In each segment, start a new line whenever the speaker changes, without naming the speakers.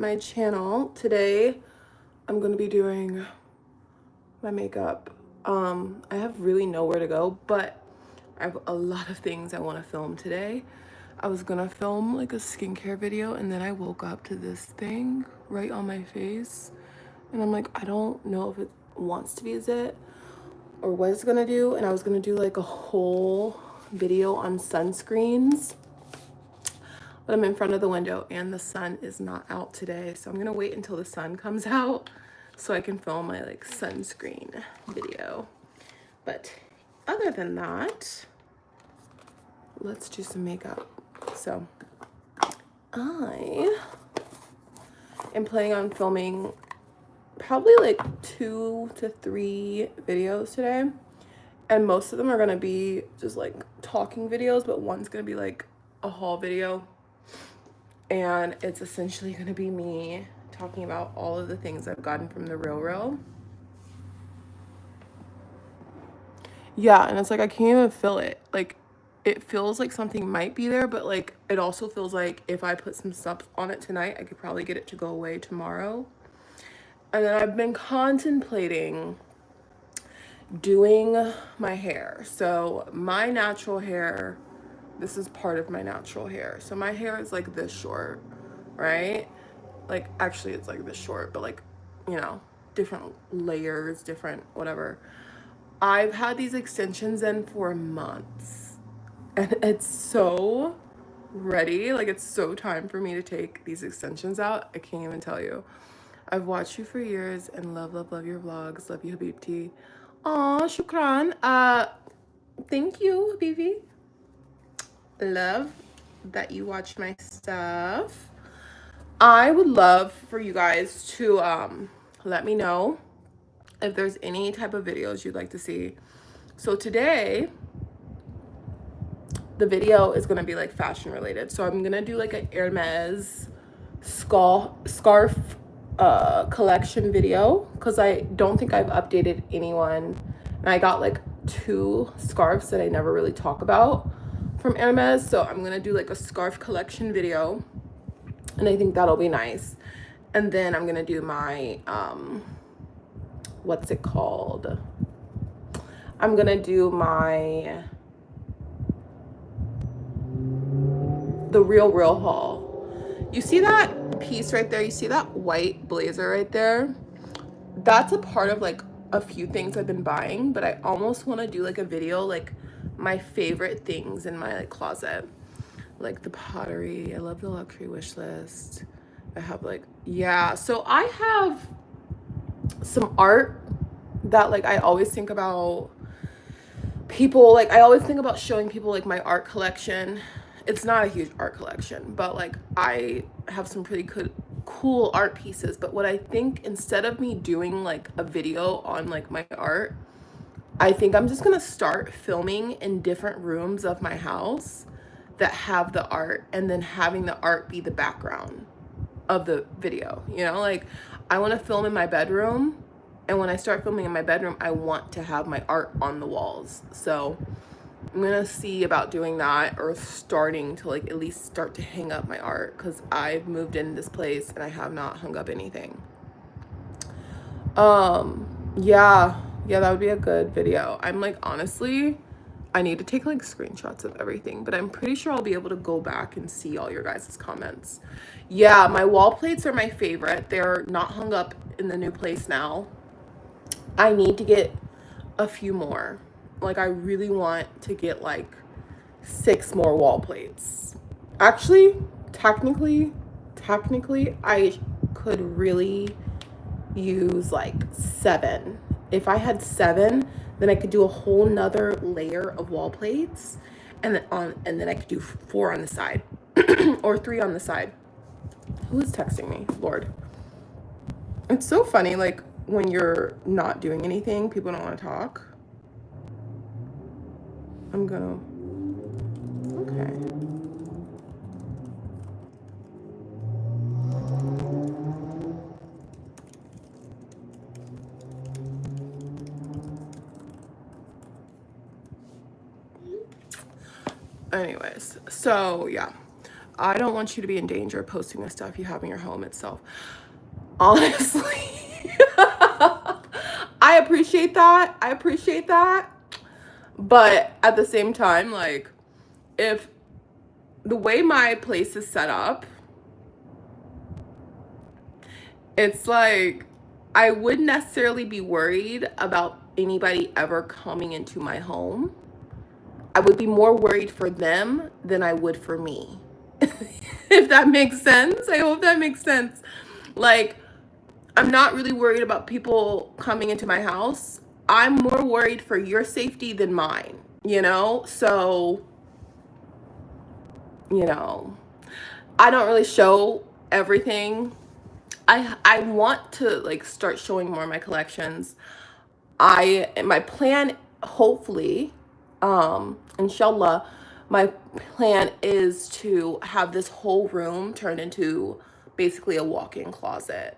my channel. Today I'm gonna be doing my makeup. I have really nowhere to go, but I have a lot of things I want to film today. I was gonna film like a skincare video, and then I woke up to this thing right on my face, and I'm like, I don't know if it wants to be a zit or what it's gonna do. And I was gonna do like a whole video on sunscreens, but I'm in front of the window and the sun is not out today, so I'm gonna wait until the sun comes out so I can film my like sunscreen video. But other than that, let's do some makeup. So I am planning on filming probably like 2 to 3 videos today, and most of them are gonna be just like talking videos, but one's gonna be like a haul video, and it's essentially gonna be me talking about all of the things I've gotten from the RealReal. Yeah, and it's like I can't even feel it. Like, it feels like something might be there, but like it also feels like if I put some stuff on it tonight, I could probably get it to go away tomorrow. And then I've been contemplating doing my hair. So my natural hair, this is part of my natural hair. So my hair is like this short, right? Like, actually it's like this short, but like, you know, different layers, different whatever. I've had these extensions in for months, and it's so ready. Like, it's so time for me to take these extensions out. I can't even tell you. I've watched you for years and love your vlogs. Love you, Habibti. Aw, shukran. Thank you, Habibi. Love that you watch my stuff. I would love for you guys to let me know if there's any type of videos you'd like to see. So today, the video is gonna be like fashion related. So I'm gonna do like an Hermes scarf collection video, because I don't think I've updated anyone. And I got like 2 scarves that I never really talk about from Hermes. So I'm gonna do like a scarf collection video, and I think that'll be nice. And then I'm gonna do my what's it called? I'm gonna do my the RealReal haul. You see that piece right there? You see that white blazer right there? That's a part of like a few things I've been buying, but I almost want to do like a video like my favorite things in my like closet, like the pottery. I love the luxury wish list. I have like, yeah, so I have some art that like I always think about people, like I always think about showing people like my art collection. It's not a huge art collection, but like I have some pretty cool art pieces. But what I think, instead of me doing like a video on like my art, I think I'm just gonna start filming in different rooms of my house that have the art, and then having the art be the background of the video. You know, like I want to film in my bedroom, and when I start filming in my bedroom, I want to have my art on the walls. So I'm gonna see about doing that, or starting to like at least start to hang up my art, because I've moved in this place and I have not hung up anything. Yeah, that would be a good video. I'm like, honestly, I need to take like screenshots of everything, but I'm pretty sure I'll be able to go back and see all your guys' comments. Yeah, my wall plates are my favorite. They're not hung up in the new place now. I need to get a few more. Like, I really want to get like 6 more wall plates. Actually, technically, I could really use like 7. If I had 7, then I could do a whole nother layer of wall plates, and then I could do 4 on the side or 3 on the side. Who is texting me? Lord. It's so funny, like when you're not doing anything, people don't want to talk. I'm gonna, okay. Anyways, so yeah, I don't want you to be in danger of posting the stuff you have in your home itself. Honestly. I appreciate that. I appreciate that. But at the same time, like, if the way my place is set up, it's like I wouldn't necessarily be worried about anybody ever coming into my home. I would be more worried for them than I would for me. If that makes sense. I hope that makes sense. Like, I'm not really worried about people coming into my house. I'm more worried for your safety than mine, you know? So, you know, I don't really show everything. I want to like start showing more of my collections. My plan, hopefully, inshallah, my plan is to have this whole room turned into basically a walk-in closet.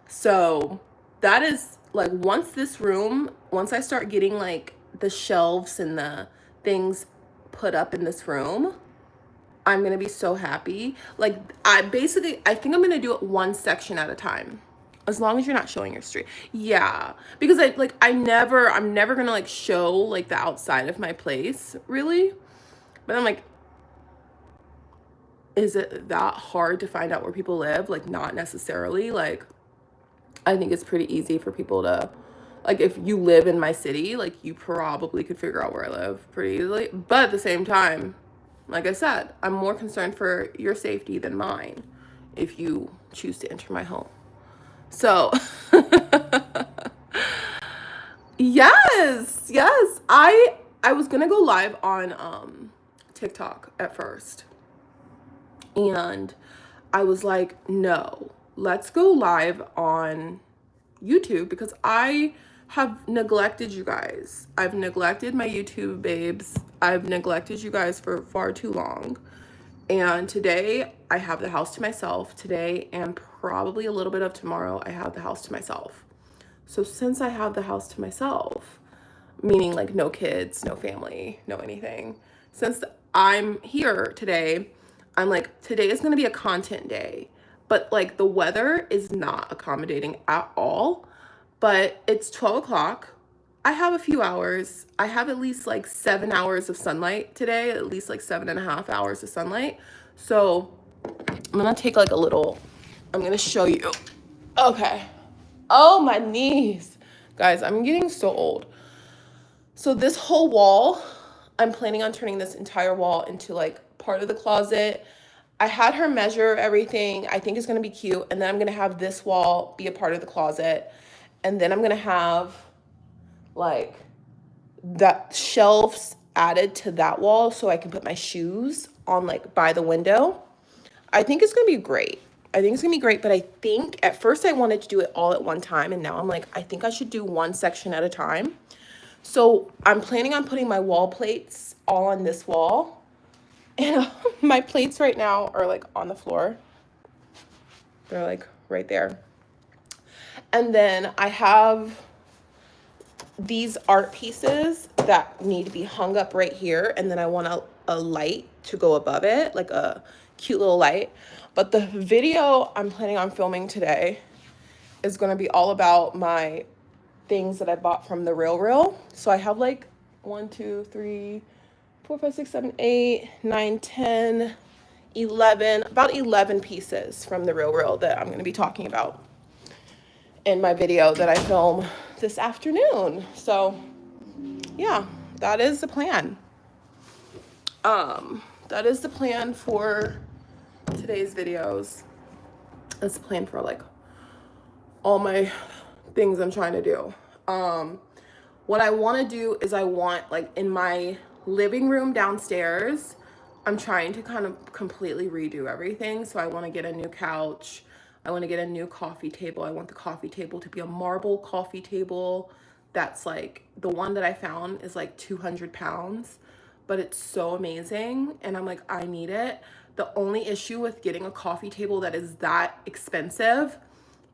So that is like, once I start getting like the shelves and the things put up in this room, I'm gonna be so happy. Like, I think I'm gonna do it one section at a time. As long as you're not showing your street. Yeah. Because I'm never gonna like show like the outside of my place, really. But I'm like, is it that hard to find out where people live? Like, not necessarily. Like, I think it's pretty easy for people to, like, if you live in my city, like, you probably could figure out where I live pretty easily. But at the same time, like I said, I'm more concerned for your safety than mine if you choose to enter my home. So, yes. I was gonna go live on TikTok at first. And I was like, no, let's go live on YouTube because I have neglected you guys. I've neglected my YouTube babes. I've neglected you guys for far too long. And today I have the house to myself. Today and probably a little bit of tomorrow, I have the house to myself. So since I have the house to myself, meaning like no kids, no family, no anything, since I'm here today, I'm like, today is going to be a content day. But like the weather is not accommodating at all. But it's 12 o'clock. I have a few hours. I have at least like 7 hours of sunlight today, at least like 7.5 hours of sunlight. So I'm gonna take like I'm gonna show you. Okay. Oh, my knees. Guys, I'm getting so old. So this whole wall, I'm planning on turning this entire wall into like part of the closet. I had her measure everything. I think it's gonna be cute. And then I'm gonna have this wall be a part of the closet. And then I'm gonna have like that shelves added to that wall so I can put my shoes on like by the window. I think it's gonna be great. But I think at first I wanted to do it all at one time, and now I'm like, I think I should do one section at a time. So I'm planning on putting my wall plates all on this wall. And my plates right now are like on the floor. They're like right there. And then I have these art pieces that need to be hung up right here. And then I want a light to go above it, like a cute little light. But the video I'm planning on filming today is going to be all about my things that I bought from the RealReal. So I have like 1, 2, 3, 4, 5, 6, 7, 8, 9, 10, 11, about 11 pieces from the RealReal that I'm going to be talking about in my video that I film this afternoon. So yeah, that is the plan. That is the plan for today's videos. That's the plan for like all my things I'm trying to do. What I want to do is I want like in my living room downstairs, I'm trying to kind of completely redo everything. So I want to get a new couch. I want to get a new coffee table. I want the coffee table to be a marble coffee table. That's like, the one that I found is like 200 pounds, but it's so amazing. And I'm like, I need it. The only issue with getting a coffee table that is that expensive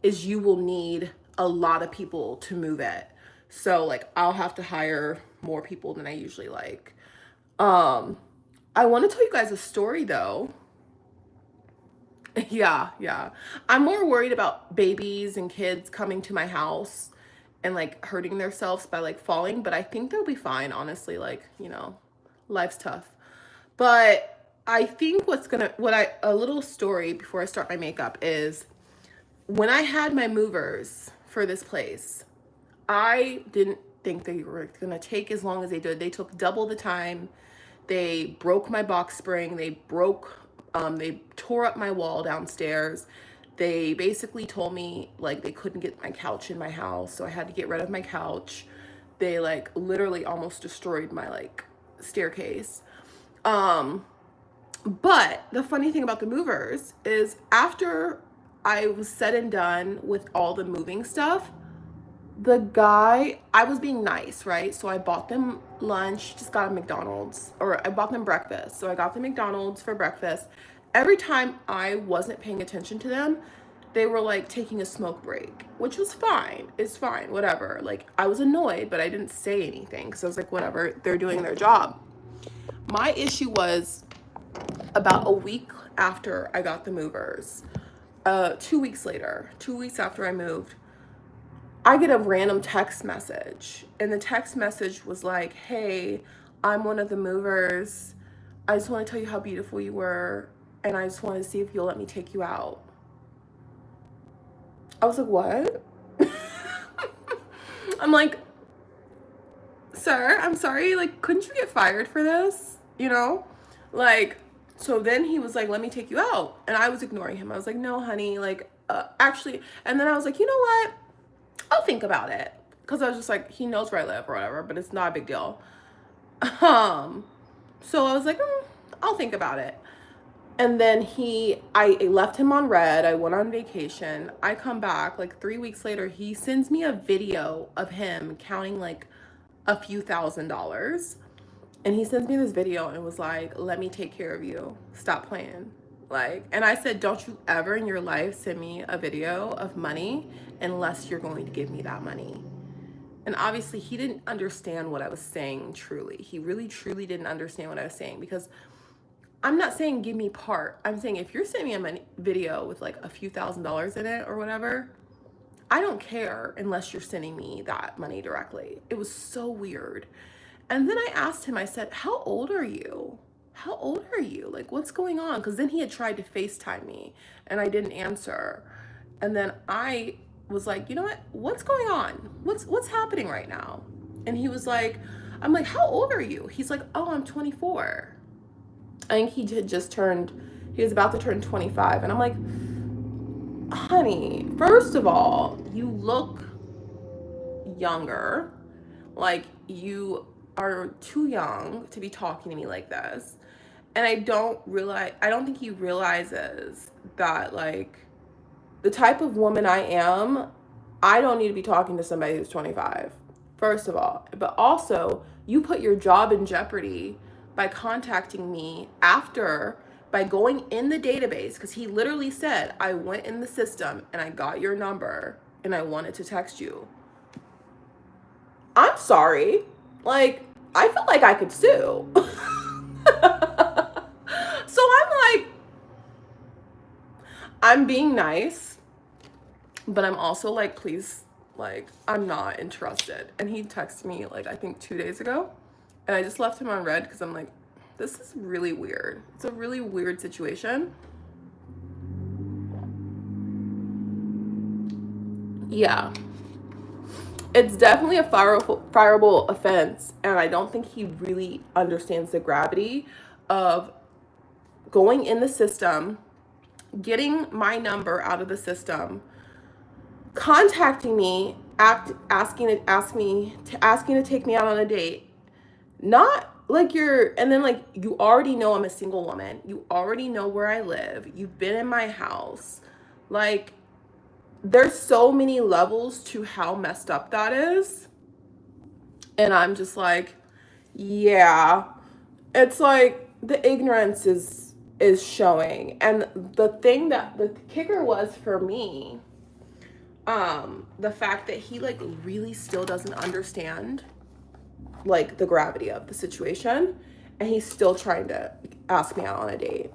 is you will need a lot of people to move it. So like, I'll have to hire more people than I usually like. I want to tell you guys a story though. Yeah, yeah. I'm more worried about babies and kids coming to my house and like hurting themselves by like falling, but I think they'll be fine, honestly. Like, you know, life's tough. But I think a little story before I start my makeup is when I had my movers for this place, I didn't think they were gonna take as long as they did. They took double the time. They broke my box spring. They tore up my wall downstairs. They basically told me like they couldn't get my couch in my house, so I had to get rid of my couch. They like literally almost destroyed my like staircase. Um, but the funny thing about the movers is after I was said and done with all the moving stuff, the guy, I was being nice, right? So I bought them lunch, just got a McDonald's, or I bought them breakfast. So I got the McDonald's for breakfast. Every time I wasn't paying attention to them, they were like taking a smoke break, which was fine. It's fine, whatever. Like I was annoyed, but I didn't say anything because I was like, whatever, they're doing their job. My issue was about a week after I got the movers, 2 weeks later, 2 weeks after I moved, I get a random text message, and the text message was like, hey, I'm one of the movers. I just want to tell you how beautiful you were, and I just wanted to see if you'll let me take you out. I was like, what? I'm like, sir, I'm sorry, like, couldn't you get fired for this? You know? Like, so then he was like, let me take you out. And I was ignoring him. I was like, no, honey, like, actually. And then I was like, you know what? I'll think about it. Because I was just like, he knows where I live or whatever, but it's not a big deal. So I was like, I'll think about it. And then I left him on red. I went on vacation. I come back like 3 weeks later. He sends me a video of him counting like a few $1,000s. And he sends me this video and was like, let me take care of you. Stop playing. Like, and I said, don't you ever in your life send me a video of money unless you're going to give me that money. And obviously he didn't understand what I was saying truly. He really truly didn't understand what I was saying, because I'm not saying give me part. I'm saying if you're sending me a video with like a few $1,000s in it or whatever, I don't care unless you're sending me that money directly. It was so weird. And then I asked him, I said, how old are you? How old are you? Like, what's going on? Because then he had tried to FaceTime me and I didn't answer. And then I was like, you know what? What's going on? What's happening right now? And he was like, I'm like, how old are you? He's like, oh, I'm 24. I think he was about to turn 25. And I'm like, honey, first of all, you look younger. Like, you are too young to be talking to me like this. And I don't think he realizes that, like, the type of woman I am, I don't need to be talking to somebody who's 25, first of all. But also, you put your job in jeopardy by contacting me by going in the database, because he literally said, I went in the system and I got your number and I wanted to text you. I'm sorry. Like, I feel like I could sue. So I'm like, I'm being nice, but I'm also like, please, like, I'm not interested. And he texted me like, I think 2 days ago, and I just left him on red because I'm like, this is really weird. It's a really weird situation. Yeah. It's definitely a fireable offense, and I don't think he really understands the gravity of going in the system, getting my number out of the system, contacting me, asking to take me out on a date. Not like and then like, you already know I'm a single woman. You already know where I live. You've been in my house. Like, there's so many levels to how messed up that is. And I'm just like, yeah, it's like the ignorance is showing. And the kicker was for me, the fact that he like really still doesn't understand like the gravity of the situation, and he's still trying to ask me out on a date.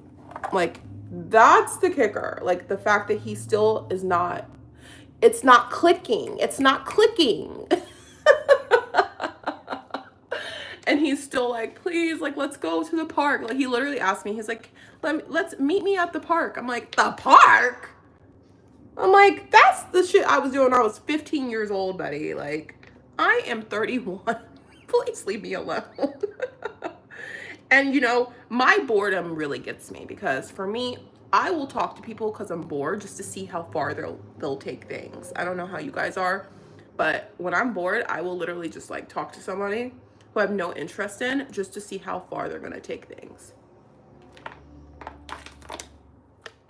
Like, That's the kicker. Like the fact that he still is not, it's not clicking. It's not clicking. And he's still like, please, like, let's go to the park. Like, he literally asked me, he's like, let's meet me at the park. I'm like, the park? I'm like, that's the shit I was doing when I was 15 years old, buddy. Like, I am 31. Please leave me alone. And, you know, my boredom really gets me because for me, I will talk to people because I'm bored just to see how far they'll take things. I don't know how you guys are, but when I'm bored, I will literally just like talk to somebody who I have no interest in just to see how far they're gonna take things.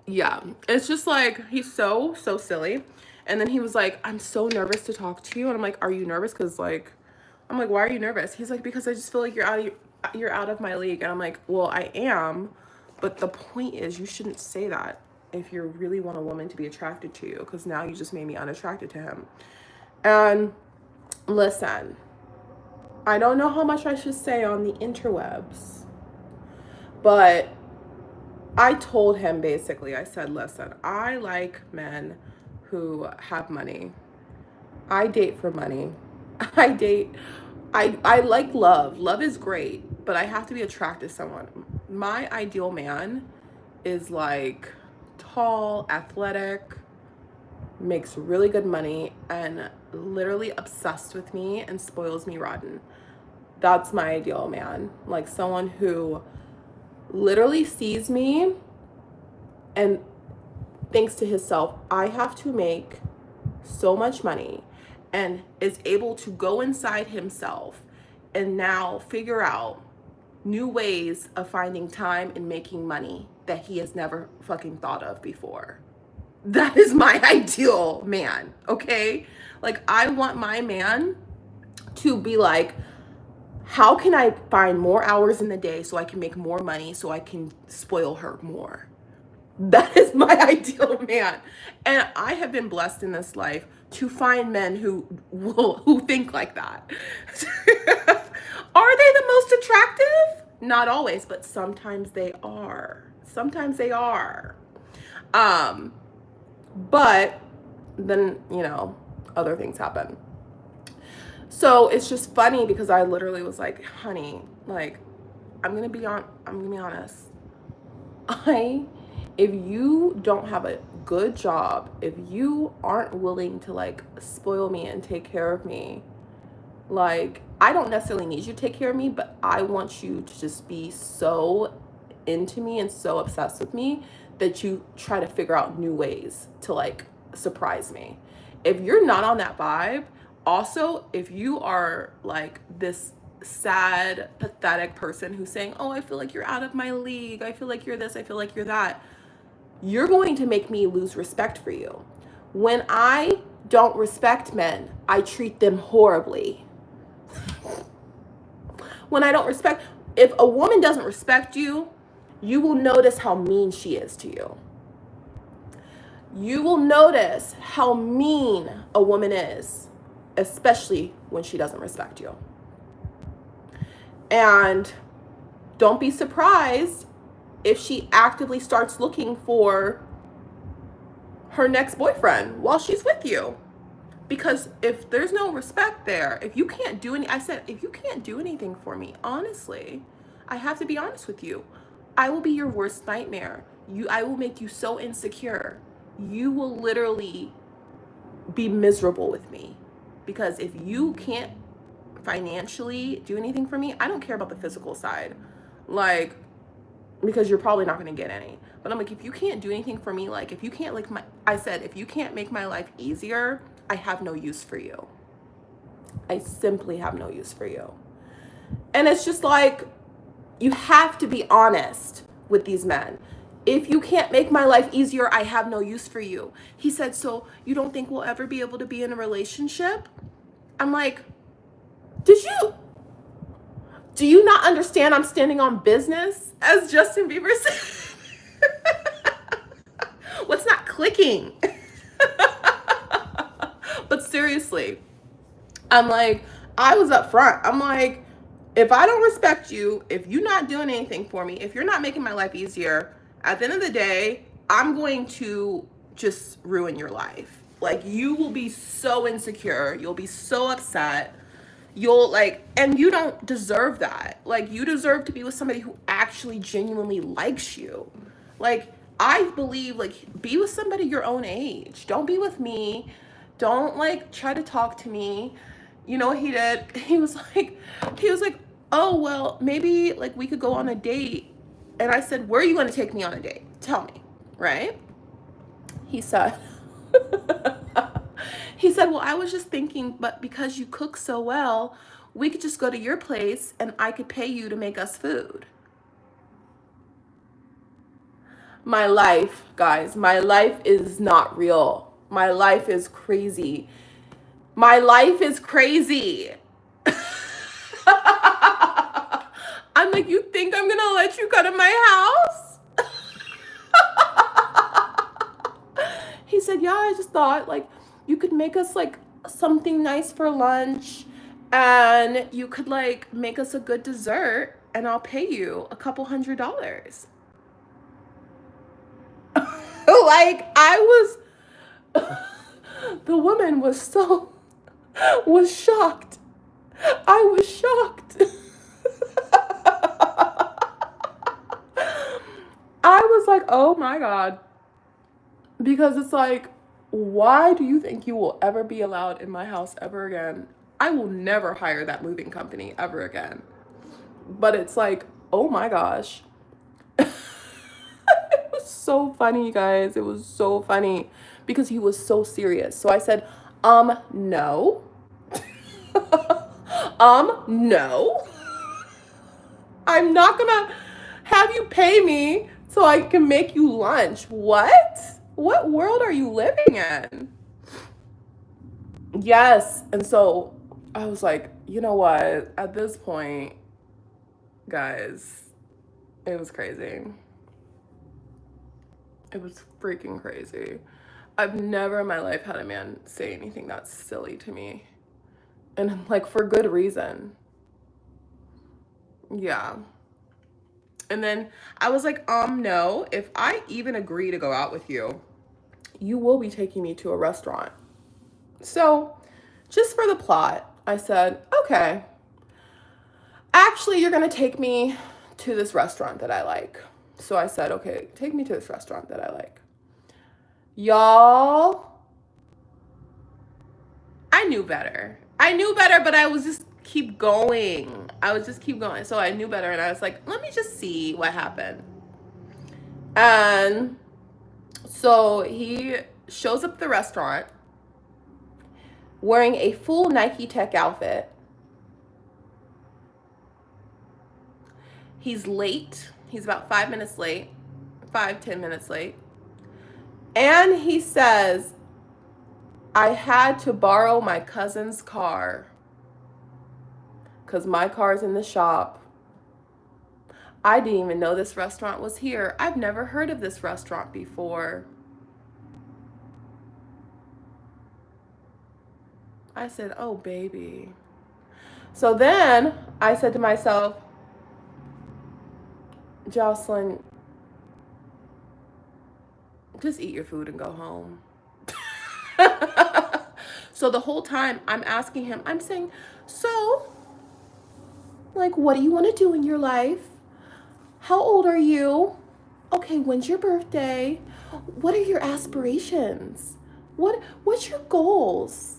Yeah, it's just like he's so silly. And then he was like, I'm so nervous to talk to you. And I'm like, are you nervous? Because like, I'm like, why are you nervous? He's like, because I just feel like you're out of my league. And I'm like, well, I am, but the point is you shouldn't say that if you really want a woman to be attracted to you, because now you just made me unattracted to him. And listen, I don't know how much I should say on the interwebs, but I told him basically, I said, listen, I like men who have money. I date for money. I like love. Love is great, but I have to be attracted to someone. My ideal man is like tall, athletic, makes really good money, and literally obsessed with me and spoils me rotten. That's my ideal man. Like someone who literally sees me and thinks to himself, I have to make so much money, and is able to go inside himself and now figure out new ways of finding time and making money that he has never fucking thought of before. That is my ideal man, okay? Like, I want my man to be like, how can I find more hours in the day so I can make more money so I can spoil her more? That is my ideal man. And I have been blessed in this life to find men who think like that. Are they the most attractive? Not always, but sometimes they are. Sometimes they are. But then, you know, other things happen. So it's just funny because I literally was like, honey, like, I'm gonna be honest. If you don't have a good job, if you aren't willing to like spoil me and take care of me, like, I don't necessarily need you to take care of me, but I want you to just be so into me and so obsessed with me that you try to figure out new ways to like surprise me. If you're not on that vibe, also, if you are like this sad, pathetic person who's saying, oh, I feel like you're out of my league, I feel like you're this, I feel like you're that, you're going to make me lose respect for you. When I don't respect men, I treat them horribly. When I don't respect, if a woman doesn't respect you, you will notice how mean she is to you. You will notice how mean a woman is, especially when she doesn't respect you. And don't be surprised if she actively starts looking for her next boyfriend while she's with you. Because if there's no respect there, if you can't do if you can't do anything for me, honestly, I have to be honest with you, I will be your worst nightmare. I will make you so insecure. You will literally be miserable with me. Because if you can't financially do anything for me, I don't care about the physical side. Like, because you're probably not going to get any. But I'm like, if you can't do anything for me, like if you can't if you can't make my life easier, I have no use for you. I simply have no use for you. And it's just like, you have to be honest with these men. If you can't make my life easier, I have no use for you. He said, so you don't think we'll ever be able to be in a relationship? I'm like, do you not understand I'm standing on business, as Justin Bieber said? What's not clicking? But seriously, I'm like, I was up front. I'm like, if I don't respect you, if you're not doing anything for me, if you're not making my life easier, At the end of the day, I'm going to just ruin your life. Like, you will be so insecure. You'll be so upset. You'll like, and you don't deserve that. Like, you deserve to be with somebody who actually genuinely likes you. Like, I believe, like, be with somebody your own age. Don't be with me. Don't like try to talk to me. You know what he did? He was like, oh, well, maybe like we could go on a date. And I said, where are you going to take me on a date? Tell me, right? He said, he said, well, I was just thinking, but because you cook so well, we could just go to your place and I could pay you to make us food. My life, guys, my life is not real. My life is crazy. My life is crazy. I'm like, you think I'm gonna let you come to my house? He said, yeah, I just thought like you could make us like something nice for lunch and you could like make us a good dessert and I'll pay you a couple $100. Like, the woman was shocked. I was shocked. I was like, oh my God. Because it's like, why do you think you will ever be allowed in my house ever again? I will never hire that moving company ever again. But it's like, oh my gosh. It was so funny, guys. It was so funny because he was so serious. So I said, no. No. I'm not gonna have you pay me so I can make you lunch. What? What world are you living in? Yes. And so I was like, you know what? At this point, guys, it was crazy. It was freaking crazy. I've never in my life had a man say anything that's silly to me. And like for good reason. Yeah. And then I was like, no, if I even agree to go out with you, you will be taking me to a restaurant. So, just for the plot, I said, okay, actually, you're going to take me to this restaurant that I like. So I said, okay, take me to this restaurant that I like. Y'all, I knew better. I knew better, but I was just keep going. I was just keep going. So I knew better, and I was like, let me just see what happened. And so he shows up at the restaurant wearing a full Nike Tech outfit. He's late. He's about 5 minutes late, 5-10 minutes late. And he says, I had to borrow my cousin's car because my car's in the shop. I didn't even know this restaurant was here. I've never heard of this restaurant before. I said, oh, baby. So then I said to myself, Jocelyn, just eat your food and go home. So the whole time I'm asking him, I'm saying, so, like, what do you want to do in your life? How old are you? Okay, when's your birthday? What are your aspirations? What's your goals?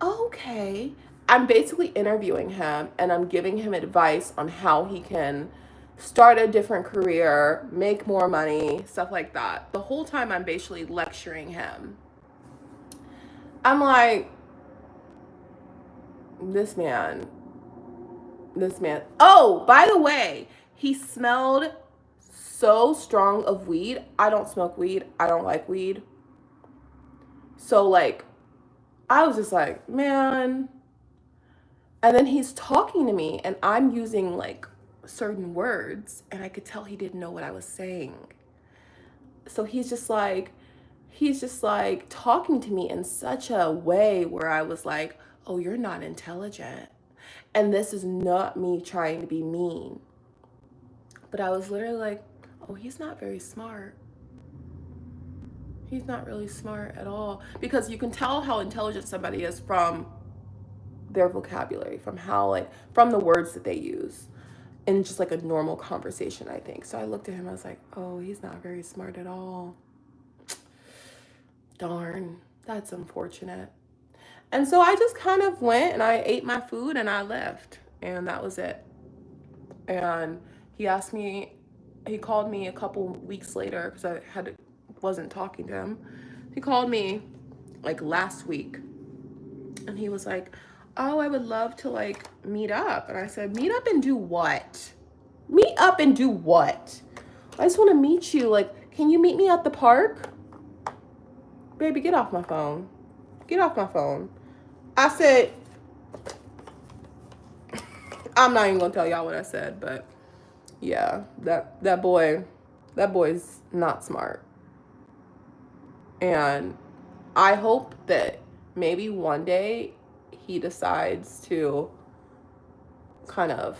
Okay. I'm basically interviewing him and I'm giving him advice on how he can start a different career, make more money, stuff like that. The whole time I'm basically lecturing him. I'm like, this man. Oh, by the way, he smelled so strong of weed. I don't smoke weed. I don't like weed. So like, I was just like, man. And then he's talking to me and I'm using like certain words and I could tell he didn't know what I was saying. So he's just like talking to me in such a way where I was like, oh, you're not intelligent. And this is not me trying to be mean. But I was literally like, oh, he's not very smart. He's not really smart at all. Because you can tell how intelligent somebody is from their vocabulary, from how, like, from the words that they use in just like a normal conversation, I think. So I looked at him, I was like, oh, he's not very smart at all. Darn, that's unfortunate. And so I just kind of went and I ate my food and I left. And that was it. And he asked me, he called me a couple weeks later because wasn't talking to him. He called me like last week and he was like, oh, I would love to like meet up. And I said, meet up and do what? Meet up and do what? I just want to meet you. Like, can you meet me at the park? Baby, get off my phone. Get off my phone. I said, I'm not even gonna tell y'all what I said, but yeah, that boy's not smart. And I hope that maybe one day he decides to kind of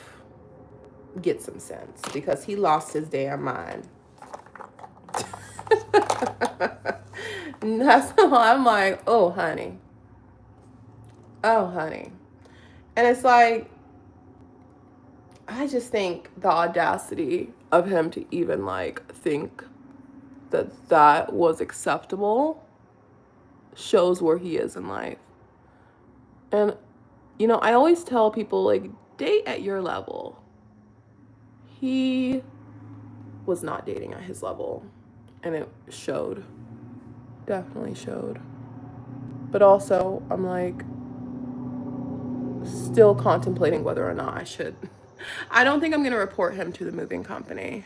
get some sense, because he lost his damn mind. That's all. I'm like, oh honey. Oh honey. And it's like, I just think the audacity of him to even like think that that was acceptable shows where he is in life. And you know, I always tell people, like, date at your level. He was not dating at his level, and it showed. Definitely showed. But also, I'm like still contemplating whether or not I should. I don't think I'm going to report him to the moving company.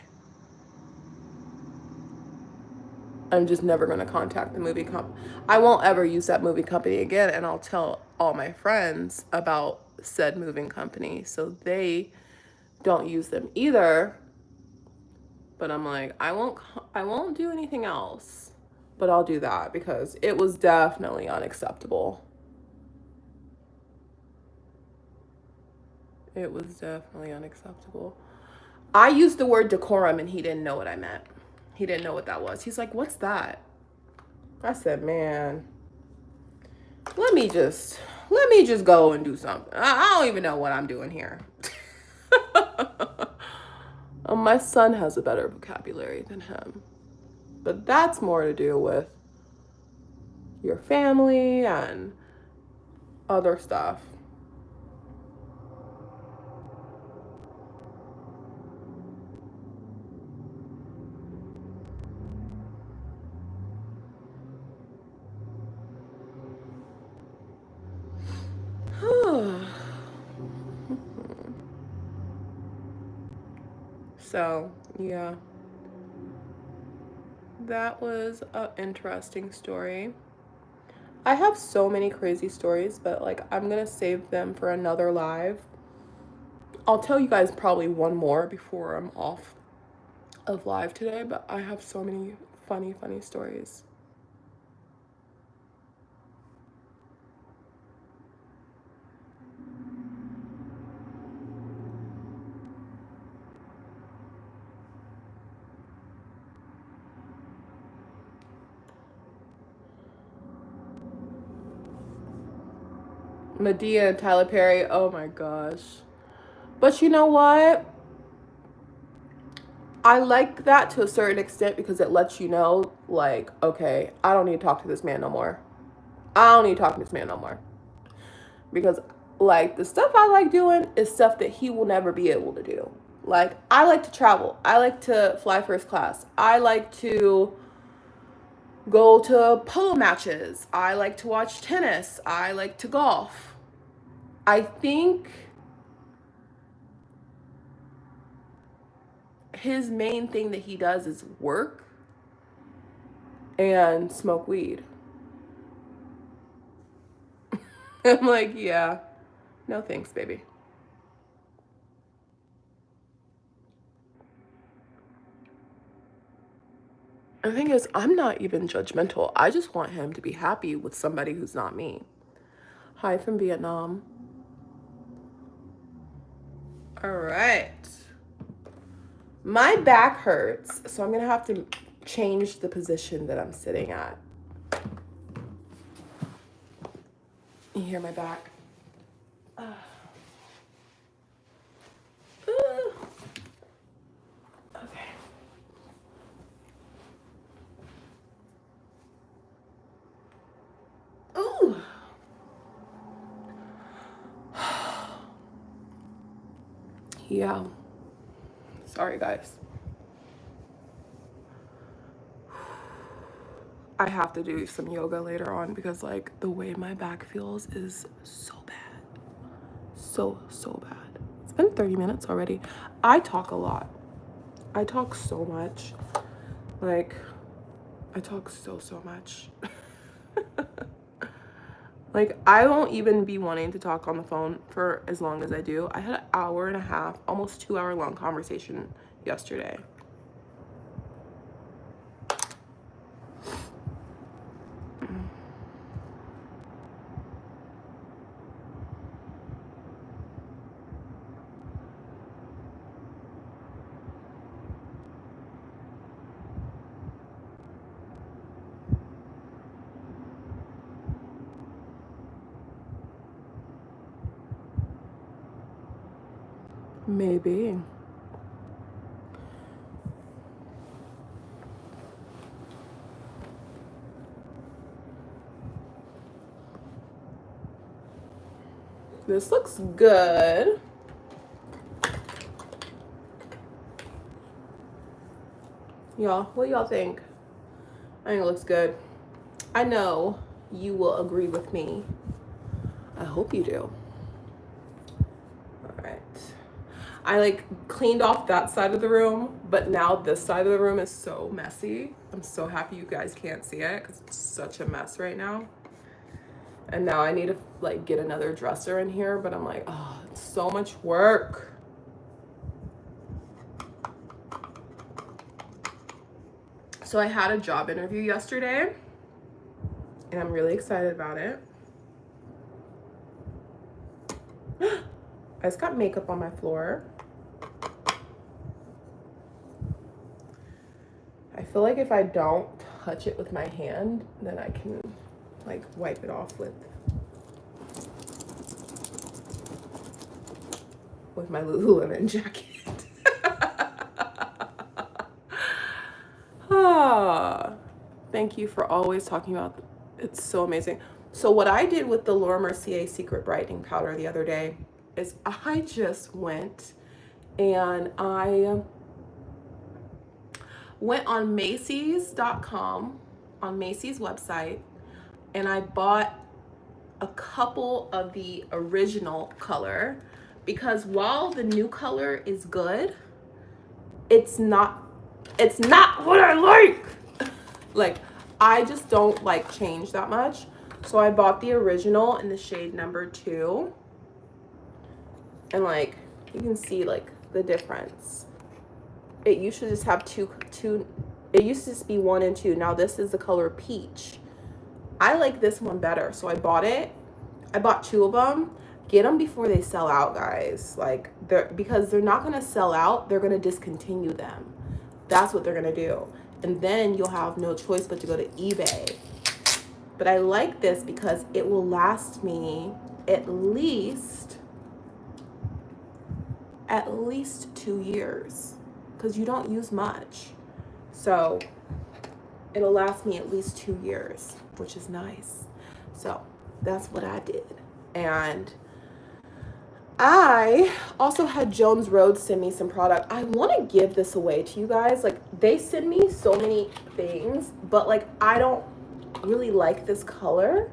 I'm just never going to contact the movie company. I won't ever use that movie company again, and I'll tell all my friends about said moving company so they don't use them either. But I'm like, I won't do anything else, but I'll do that because it was definitely unacceptable. It was definitely unacceptable. I used the word decorum and he didn't know what I meant. He didn't know what that was. He's like, what's that? I said, man, let me just go and do something. I don't even know what I'm doing here. My son has a better vocabulary than him. But that's more to do with your family and other stuff. So, yeah. That was an interesting story. I have so many crazy stories, but like I'm gonna save them for another live. I'll tell you guys probably one more before I'm off of live today, but I have so many funny stories. Medea and Tyler Perry, oh my gosh. But you know what? I like that to a certain extent because it lets you know, like, okay, I don't need to talk to this man no more. I don't need to talk to this man no more. Because, like, the stuff I like doing is stuff that he will never be able to do. Like, I like to travel. I like to fly first class. I like to go to polo matches. I like to watch tennis. I like to golf. I think his main thing that he does is work and smoke weed. I'm like, yeah, no thanks, baby. The thing is, I'm not even judgmental. I just want him to be happy with somebody who's not me. Hi from Vietnam. All right. My back hurts, so I'm gonna have to change the position that I'm sitting at. You hear my back? Okay. Ooh. Yeah. Sorry, guys. I have to do some yoga later on because like the way my back feels is so bad. So bad. It's been 30 minutes already. I talk a lot. I talk so much. Like, I talk so much. Like, I won't even be wanting to talk on the phone for as long as I do. I had an hour and a half, almost 2 hour long conversation yesterday. Maybe. This looks good. Y'all, what y'all think? I think it looks good. I know you will agree with me. I hope you do. All right. I like cleaned off that side of the room, but now this side of the room is so messy. I'm so happy you guys can't see it because it's such a mess right now. And now I need to like get another dresser in here, but I'm like, oh, it's so much work. So I had a job interview yesterday and I'm really excited about it. I just got makeup on my floor. I feel like if I don't touch it with my hand, then I can like wipe it off with my Lululemon jacket. Thank you for always talking about it. It's so amazing. So what I did with the Laura Mercier Secret Brightening Powder the other day is I just went and I went on Macy's.com, on Macy's website, and I bought a couple of the original color because while the new color is good, it's not what I like. Like, I just don't like change that much. So I bought the original in the shade number 2. And like, you can see like the difference. It used to just have two, it used to just be 1 and 2. Now this is the color peach. I like this one better. So I bought it. I bought 2 of them. Get them before they sell out, guys. Like, because they're not going to sell out. They're going to discontinue them. That's what they're going to do. And then you'll have no choice but to go to eBay. But I like this because it will last me at least 2 years. Because you don't use much. So it'll last me at least 2 years, which is nice. So that's what I did. And I also had Jones Road send me some product. I want to give this away to you guys. Like, they send me so many things, but like, I don't really like this color.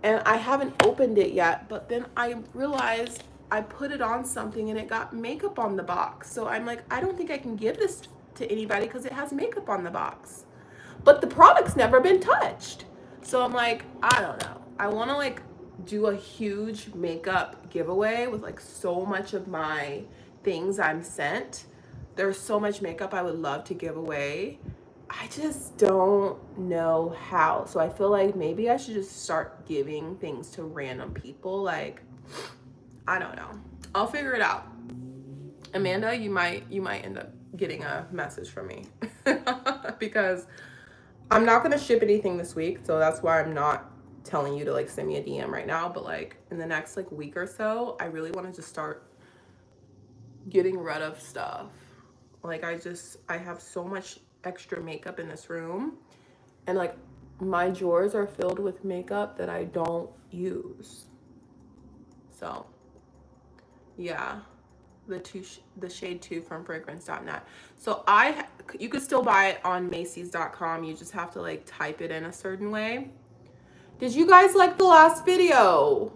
And I haven't opened it yet, but then I realized I put it on something and it got makeup on the box. So I'm like, I don't think I can give this to anybody because it has makeup on the box. But the product's never been touched. So I'm like, I don't know. I want to like do a huge makeup giveaway with like so much of my things I'm sent. There's so much makeup I would love to give away. I just don't know how. So I feel like maybe I should just start giving things to random people. Like, I don't know. I'll figure it out. Amanda, you might end up getting a message from me because I'm not going to ship anything this week. So that's why I'm not telling you to like send me a DM right now. But like in the next like week or so, I really want to just start getting rid of stuff. Like I have so much extra makeup in this room, and like my drawers are filled with makeup that I don't use. So yeah, the shade 2 from fragrance.net. So you could still buy it on Macy's.com. You just have to like type it in a certain way. Did you guys like the last video?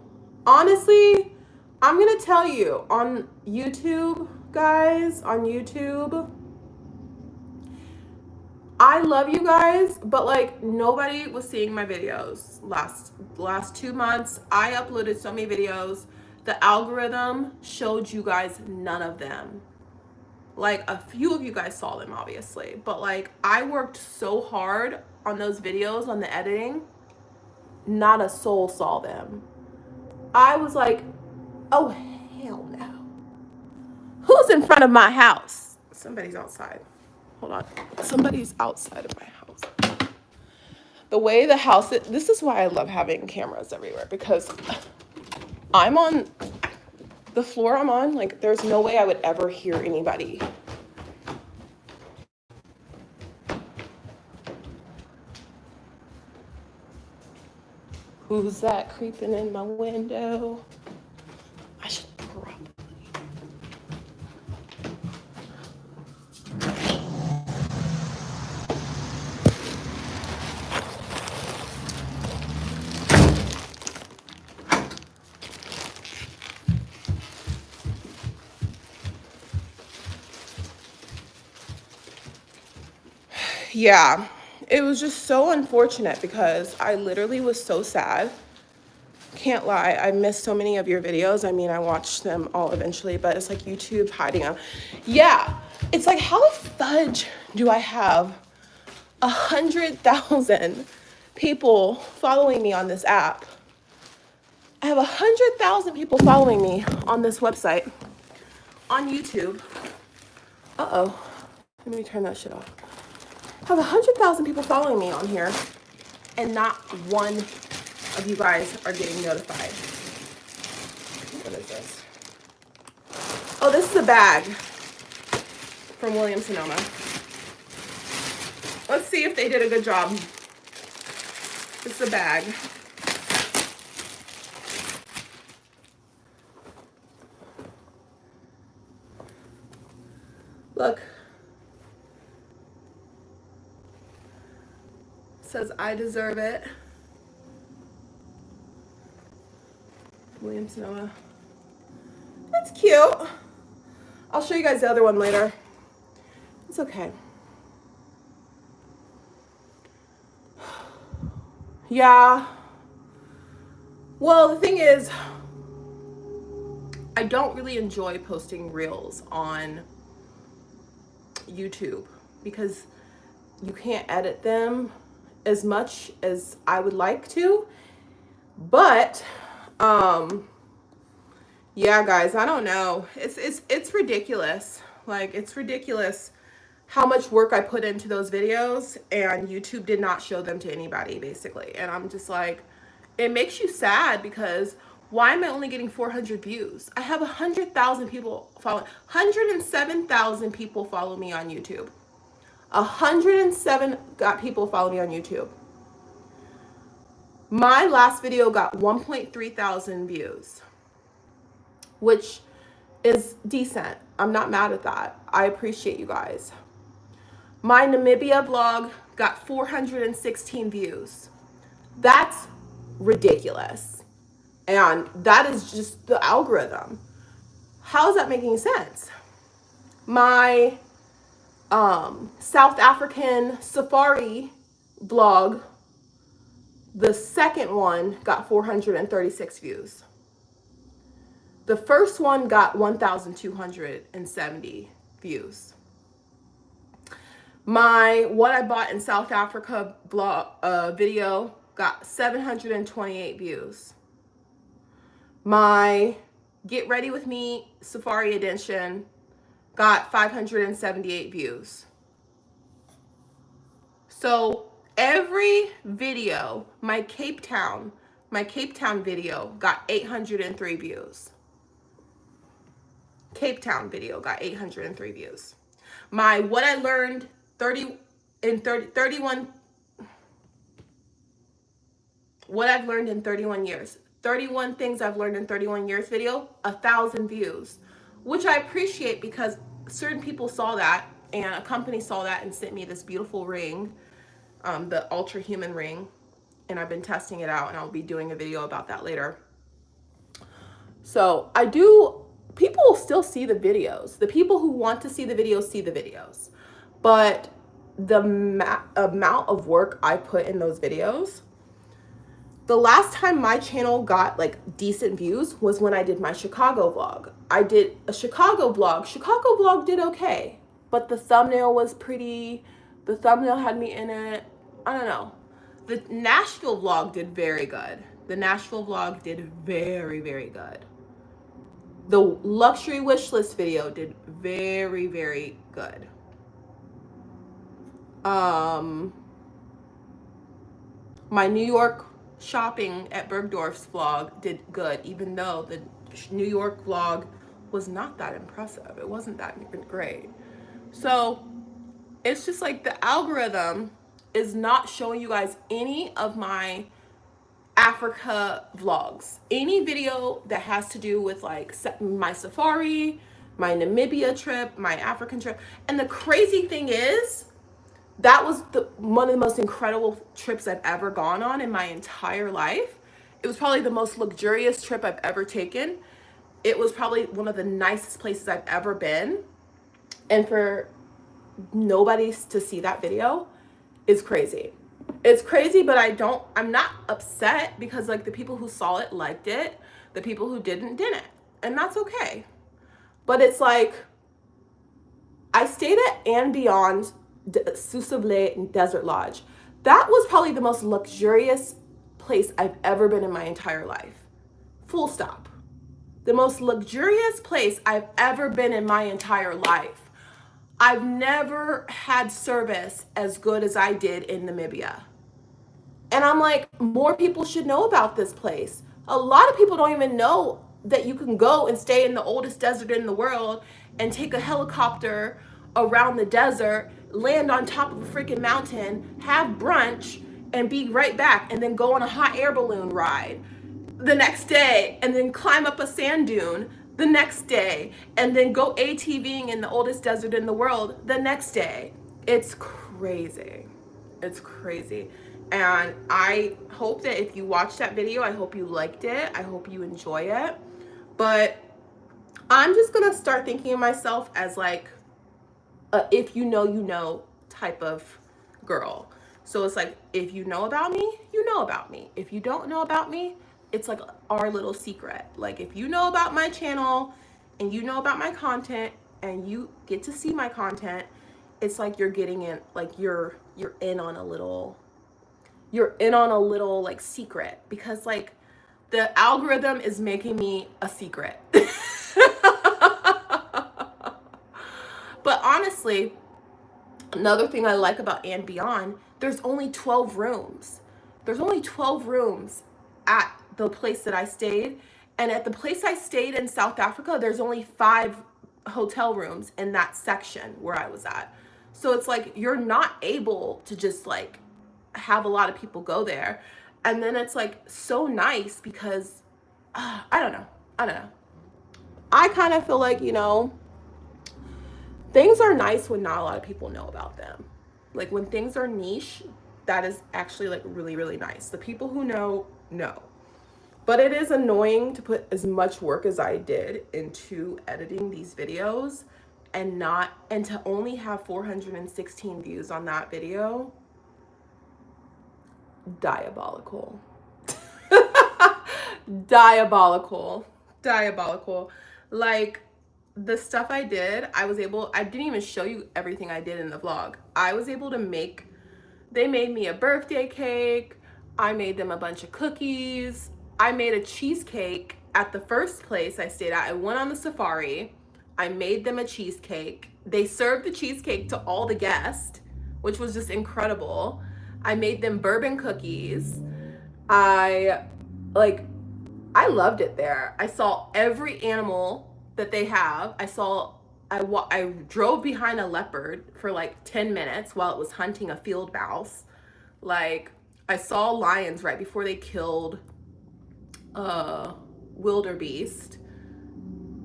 Honestly, I'm gonna tell you, on YouTube, guys, on YouTube, I love you guys, but like nobody was seeing my videos last 2 months. I uploaded so many videos. The algorithm showed you guys none of them. Like a few of you guys saw them obviously, but like I worked so hard on those videos, on the editing, not a soul saw them. I was like, oh hell no. Who's in front of my house? Somebody's outside. Hold on. Somebody's outside of my house. The way the house is, this is why I love having cameras everywhere, because I'm on the floor I'm on, like there's no way I would ever hear anybody. Who's that creeping in my window? I should probably. Yeah, it was just so unfortunate because I literally was so sad. Can't lie, I missed so many of your videos. I mean, I watched them all eventually, but it's like YouTube hiding them. Yeah, it's like, how the fudge do I have 100,000 people following me on this app? I have 100,000 people following me on this website, on YouTube. Uh-oh, let me turn that shit off. I have 100,000 people following me on here, and not one of you guys are getting notified. What is this? Oh, this is a bag from Williams-Sonoma. Let's see if they did a good job. This is a bag. Look. It says, I deserve it. Williams-Sonoma. That's cute. I'll show you guys the other one later. It's okay. Yeah. Well, the thing is, I don't really enjoy posting reels on YouTube because you can't edit them as much as I would like to. But yeah, guys, I don't know. It's ridiculous. Like, it's ridiculous how much work I put into those videos, and YouTube did not show them to anybody, basically. And I'm just like, it makes you sad because why am I only getting 400 views? I have 100,000 people follow, 107,000 people follow me on YouTube. 107 people follow me on YouTube. My last video got 1.3 thousand views, which is decent. I'm not mad at that. I appreciate you guys. My Namibia vlog got 416 views. That's ridiculous. And that is just the algorithm. How is that making sense? My South African safari vlog, the second one, got 436 views. The first one got 1,270 views. My what I bought in South Africa blog video got 728 views. My Get Ready With Me Safari Edition got 578 views. So every video, my Cape Town video got 803 views. Cape Town video got 803 views. My what I learned 31 what I've learned in 31 years. 31 things I've learned in 31 years video, 1,000 views, which I appreciate because certain people saw that and a company saw that and sent me this beautiful ring, the Ultra Human ring, and I've been testing it out and I'll be doing a video about that later. So people will still see the videos. The people who want to see the videos see the videos. But the amount of work I put in those videos, the last time my channel got like decent views was when I did my Chicago vlog. I did a Chicago vlog. Chicago vlog did okay, but the thumbnail was pretty. The thumbnail had me in it. I don't know. The Nashville vlog did very good. The Nashville vlog did very, very good. The luxury wish list video did very, very good. My New York shopping at Bergdorf's vlog did good, even though the New York vlog was not that impressive. It wasn't that great. So it's just like the algorithm is not showing you guys any of my Africa vlogs. Any video that has to do with like my safari, my Namibia trip, my African trip. And the crazy thing is, that was one of the most incredible trips I've ever gone on in my entire life. It was probably the most luxurious trip I've ever taken. It was probably one of the nicest places I've ever been. And for nobody to see that video is crazy. It's crazy, but I'm not upset because like the people who saw it liked it. The people who didn't. And that's okay. But it's like, I stayed at and Beyond Sousavle Desert Lodge. That was probably the most luxurious place I've ever been in my entire life. Full stop. The most luxurious place I've ever been in my entire life. I've never had service as good as I did in Namibia. And I'm like, more people should know about this place. A lot of people don't even know that you can go and stay in the oldest desert in the world and take a helicopter around the desert, land on top of a freaking mountain, have brunch, and be right back, and then go on a hot air balloon ride the next day, and then climb up a sand dune the next day, and then go ATVing in the oldest desert in the world the next day. It's crazy. It's crazy. And I hope that if you watched that video, I hope you liked it. I hope you enjoy it. But I'm just gonna start thinking of myself as like a if you know type of girl. So it's like, if you know about me, you know about me. If you don't know about me, it's like our little secret. Like if you know about my channel and you know about my content and you get to see my content, it's like you're getting in, like you're in on a little like secret, because like the algorithm is making me a secret. But honestly, another thing I like about And Beyond, there's only 12 rooms. There's only 12 rooms at the place that I stayed. And at the place I stayed in South Africa, there's only 5 hotel rooms in that section where I was at. So it's like, you're not able to just like have a lot of people go there. And then it's like so nice because, I don't know. I kind of feel like, you know, things are nice when not a lot of people know about them. Like when things are niche, that is actually like really, really nice. The people who know. But it is annoying to put as much work as I did into editing these videos and to only have 416 views on that video. Diabolical. Diabolical. Like the stuff I did, I didn't even show you everything I did in the vlog. I was able to they made me a birthday cake. I made them a bunch of cookies. I made a cheesecake at the first place I stayed at. I went on the safari. I made them a cheesecake. They served the cheesecake to all the guests, which was just incredible. I made them bourbon cookies. I like I loved it there. I saw every animal that they have. I drove behind a leopard for like 10 minutes while it was hunting a field mouse. Like I saw lions right before they killed a wildebeest.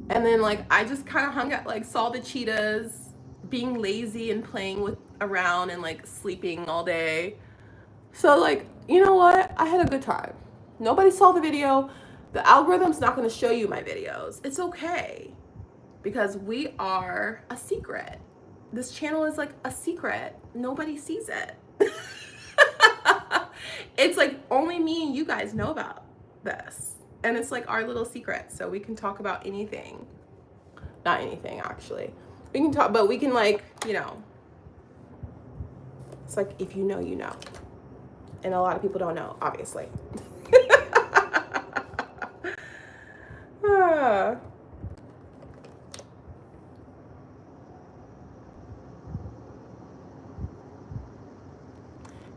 And then like I just kind of hung out, like saw the cheetahs being lazy and playing with around and like sleeping all day. So like, you know what? I had a good time. Nobody saw the video. The algorithm's not going to show you my videos. It's okay because we are a secret. This channel is like a secret. Nobody sees it. It's like only me and you guys know about this. And it's like our little secret. So we can talk about anything. Not anything, actually. We can talk, but we can like, you know, it's like if you know, you know. And a lot of people don't know, obviously.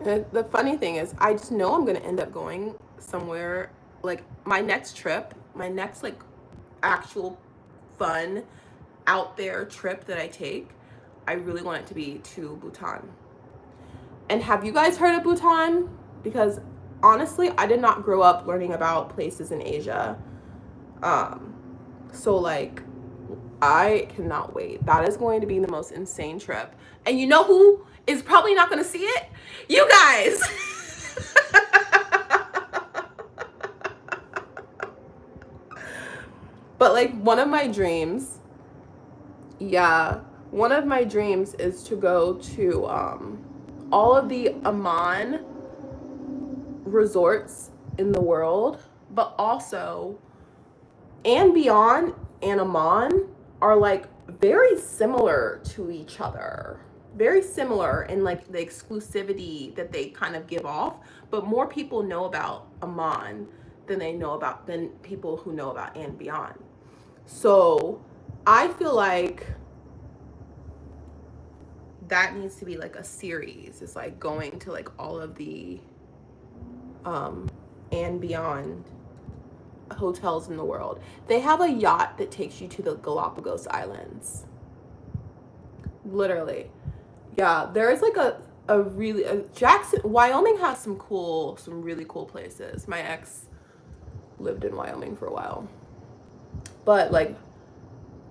And the funny thing is, I just know I'm gonna end up going somewhere. Like my next trip, my next like actual fun out there trip that I take, I really want it to be to Bhutan. And have you guys heard of Bhutan? Because honestly, I did not grow up learning about places in Asia. So like, I cannot wait. That is going to be the most insane trip. And you know who is probably not going to see it? You guys. But like one of my dreams, one of my dreams is to go to all of the Amman resorts in the world, but also and beyond and Amman are like very similar to each other. Very similar in like the exclusivity that they kind of give off, but more people know about Amman than people who know about and beyond. So I feel like that needs to be like a series. It's like going to like all of the and beyond hotels in the world. They have a yacht that takes you to the Galapagos Islands. Literally. Yeah, there's like Jackson, Wyoming has some really cool places. My ex lived in Wyoming for a while. But like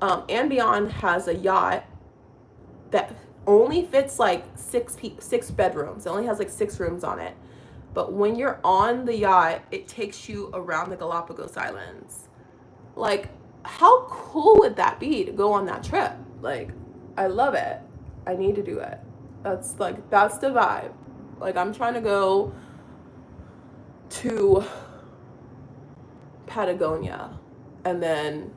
and beyond has a yacht that only fits like six bedrooms. It only has like 6 rooms on it. But when you're on the yacht, it takes you around the Galapagos Islands. Like, how cool would that be to go on that trip? Like, I love it. I need to do it. That's the vibe. Like, I'm trying to go to Patagonia and then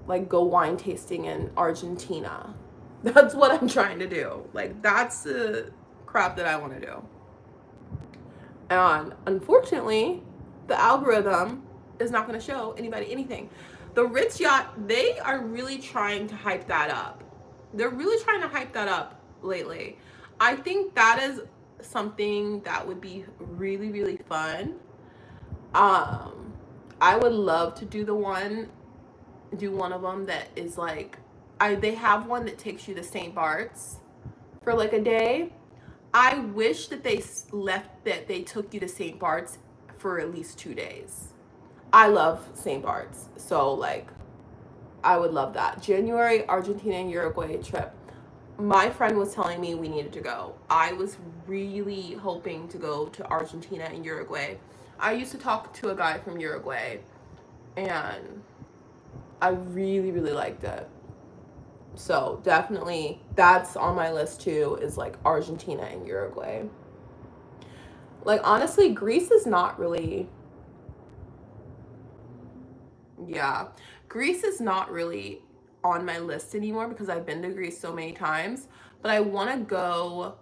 like go wine tasting in Argentina. That's what I'm trying to do. Like, that's the crap that I want to do. And unfortunately, the algorithm is not going to show anybody anything. The Ritz yacht, they are really trying to hype that up. They're really trying to hype that up lately. I think that is something that would be really, really fun. I would love to do one of them that is like, they have one that takes you to St. Bart's for like a day. I wish that they took you to St. Bart's for at least 2 days. I love St. Bart's. So like, I would love that. January, Argentina and Uruguay trip. My friend was telling me we needed to go. I was really hoping to go to Argentina and Uruguay. I used to talk to a guy from Uruguay and I really, really liked it. So definitely that's on my list too, is like Argentina and Uruguay. Like honestly, Greece is not really, Greece is not really on my list anymore because I've been to Greece so many times, but I want to go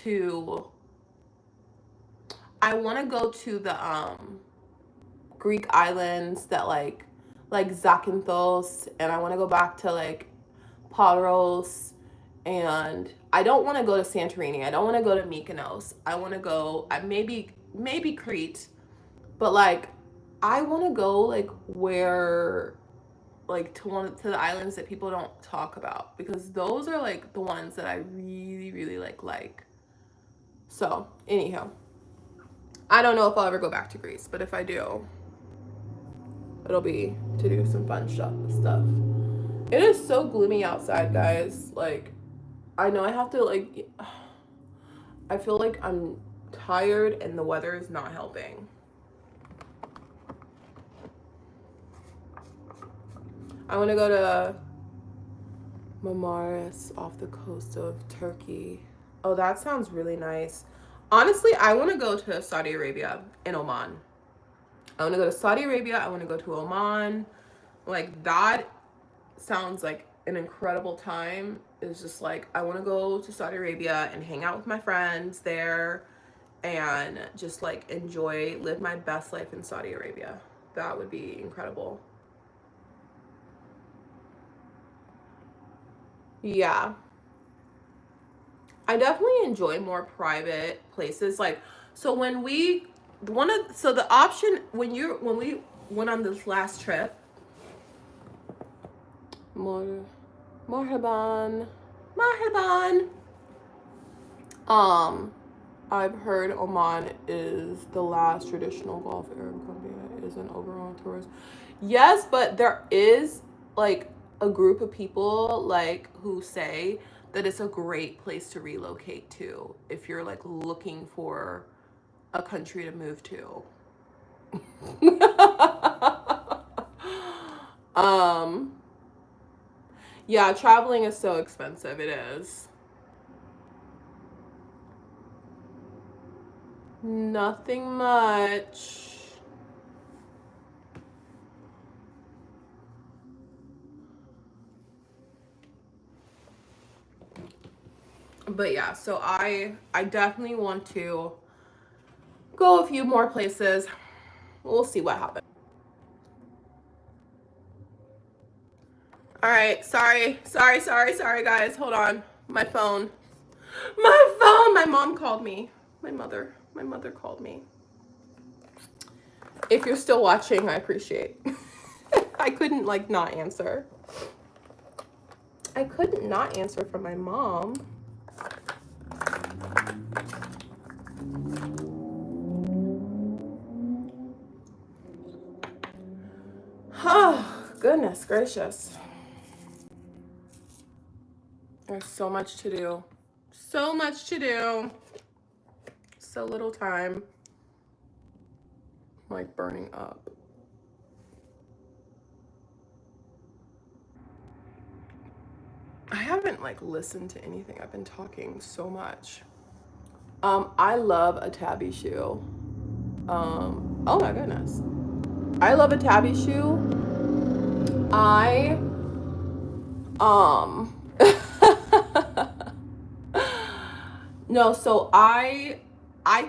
to the Greek islands that like like Zakynthos, and I want to go back to like Paros, and I don't want to go to Santorini. I don't want to go to Mykonos. I want to go maybe Crete, but like I want to go like where like to the islands that people don't talk about, because those are like the ones that I really really like. So anyhow, I don't know if I'll ever go back to Greece, but if I do, it'll be to do some fun stuff. It is so gloomy outside, guys. Like, I know I have to, like, I feel like I'm tired and the weather is not helping. I want to go to Marmaris off the coast of Turkey. Oh, that sounds really nice. Honestly, I want to go to Saudi Arabia and Oman. I want to go to Saudi Arabia. I want to go to Oman. Like, that sounds like an incredible time. It's just like, I want to go to Saudi Arabia and hang out with my friends there and just like live my best life in Saudi Arabia. That would be incredible. Yeah. I definitely enjoy more private places. Like, so when we, so the option, when we went on this last trip, Marhaban. I've heard Oman is the last traditional Gulf Arab country that isn't overrun with tourists. Yes, but there is like a group of people like who say that it's a great place to relocate to if you're like looking for a country to move to. um yeah, traveling is so expensive. It is. Nothing much. But yeah, so I definitely want to go a few more places. We'll see what happens. All right, sorry guys. Hold on. My phone. My mom called me. My mother called me. If you're still watching, I appreciate. I couldn't like not answer. I couldn't not answer from my mom. Oh, goodness gracious. There's so much to do. So much to do. So little time. I'm like burning up. I haven't like listened to anything. I've been talking so much. I love a tabby shoe. Oh my goodness. I love a tabby shoe. I no, so I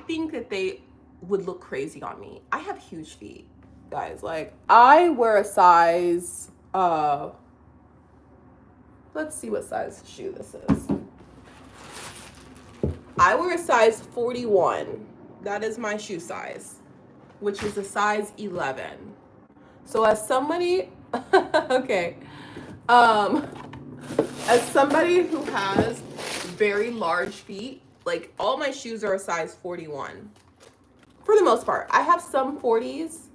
think that they would look crazy on me. I have huge feet, guys. Like, I wear a size let's see what size shoe this is. I wear a size 41. That is my shoe size, which is a size 11. So as somebody okay. As somebody who has very large feet, like all my shoes are a size 41. For the most part. I have some 40s,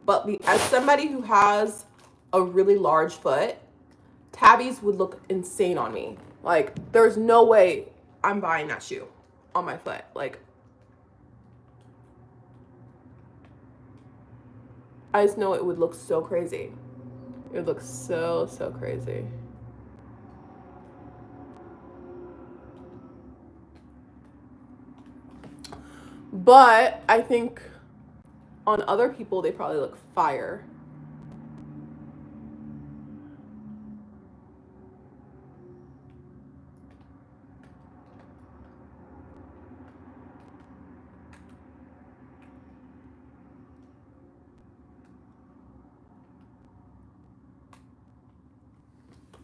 but as somebody who has a really large foot, tabbies would look insane on me. Like, there's no way I'm buying that shoe on my foot. Like, I just know it would look so crazy. It would look so crazy. But I think on other people, they probably look fire.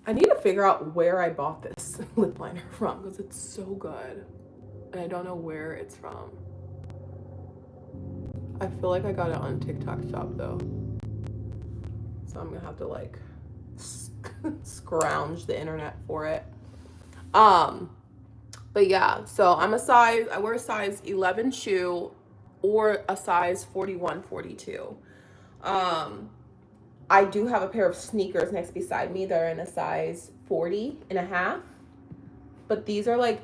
I need to figure out where I bought this lip liner from because it's so good. And I don't know where it's from. I feel like I got it on TikTok shop though. So I'm gonna have to like scrounge the internet for it. But yeah, so I wear a size 11 shoe or a size 41, 42. I do have a pair of sneakers next beside me that are in a size 40 and a half. But these are like,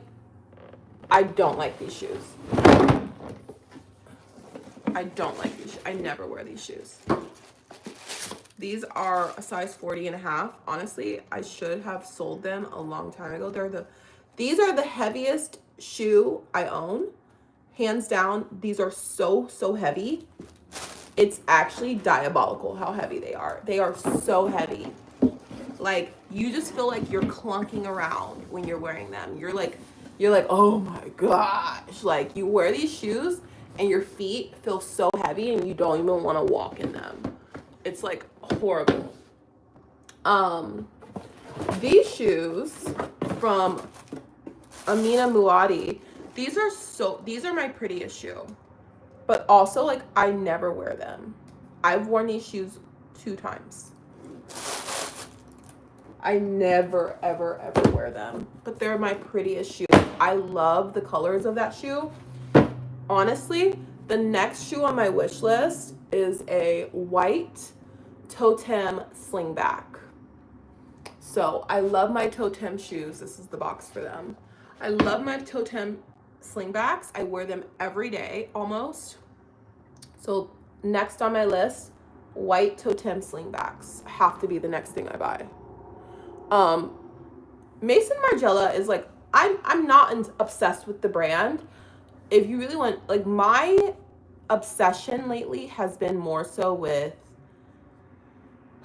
I don't like these shoes. I don't like these shoes. I never wear these shoes. These are a size 40 and a half. Honestly, I should have sold them a long time ago. These are the heaviest shoe I own. Hands down, these are so, so heavy. It's actually diabolical how heavy they are. They are so heavy. Like, you just feel like you're clunking around when you're wearing them. You're like, oh my gosh. Like, you wear these shoes and your feet feel so heavy and you don't even want to walk in them. It's like horrible. These shoes from Amina Muaddi, these are my prettiest shoe. But also, like, I never wear them. I've worn these shoes 2 times. I never, ever, ever wear them. But they're my prettiest shoe. I love the colors of that shoe. Honestly, the next shoe on my wish list is a white Totem slingback. So I love my Totem shoes. This is the box for them. I love my Totem slingbacks. I wear them every day almost. So next on my list, white Totem slingbacks have to be the next thing I buy. Maison Margiela is like, I'm not obsessed with the brand. If you really want, like, my obsession lately has been more so with,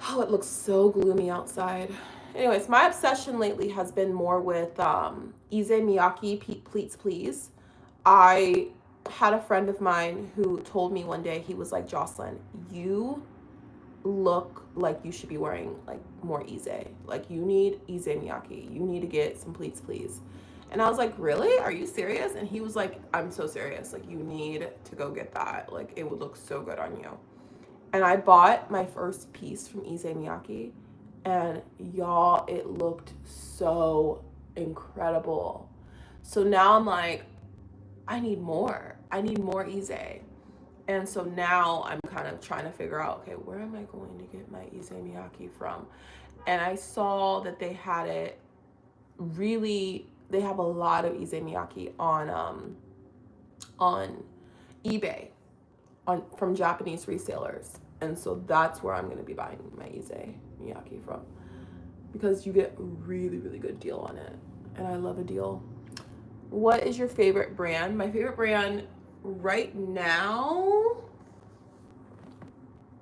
oh, it looks so gloomy outside. Anyways, my obsession lately has been more with Issey Miyake Pleats Please. I had a friend of mine who told me one day, he was like, Jocelyn, you look like you should be wearing like more Issey. Like, you need Issey Miyake. You need to get some Pleats Please. And I was like, really? Are you serious? And he was like, I'm so serious. Like, you need to go get that. Like, it would look so good on you. And I bought my first piece from Issey Miyake. And y'all, it looked so incredible. So now I'm like, I need more. I need more Issey. And so now I'm kind of trying to figure out, okay, where am I going to get my Issey Miyake from? And I saw that they had it really, they have a lot of Issey Miyake on eBay from Japanese resellers. And so that's where I'm going to be buying my Issey Miyake from, because you get a really, really good deal on it. And I love a deal. What is your favorite brand? My favorite brand right now,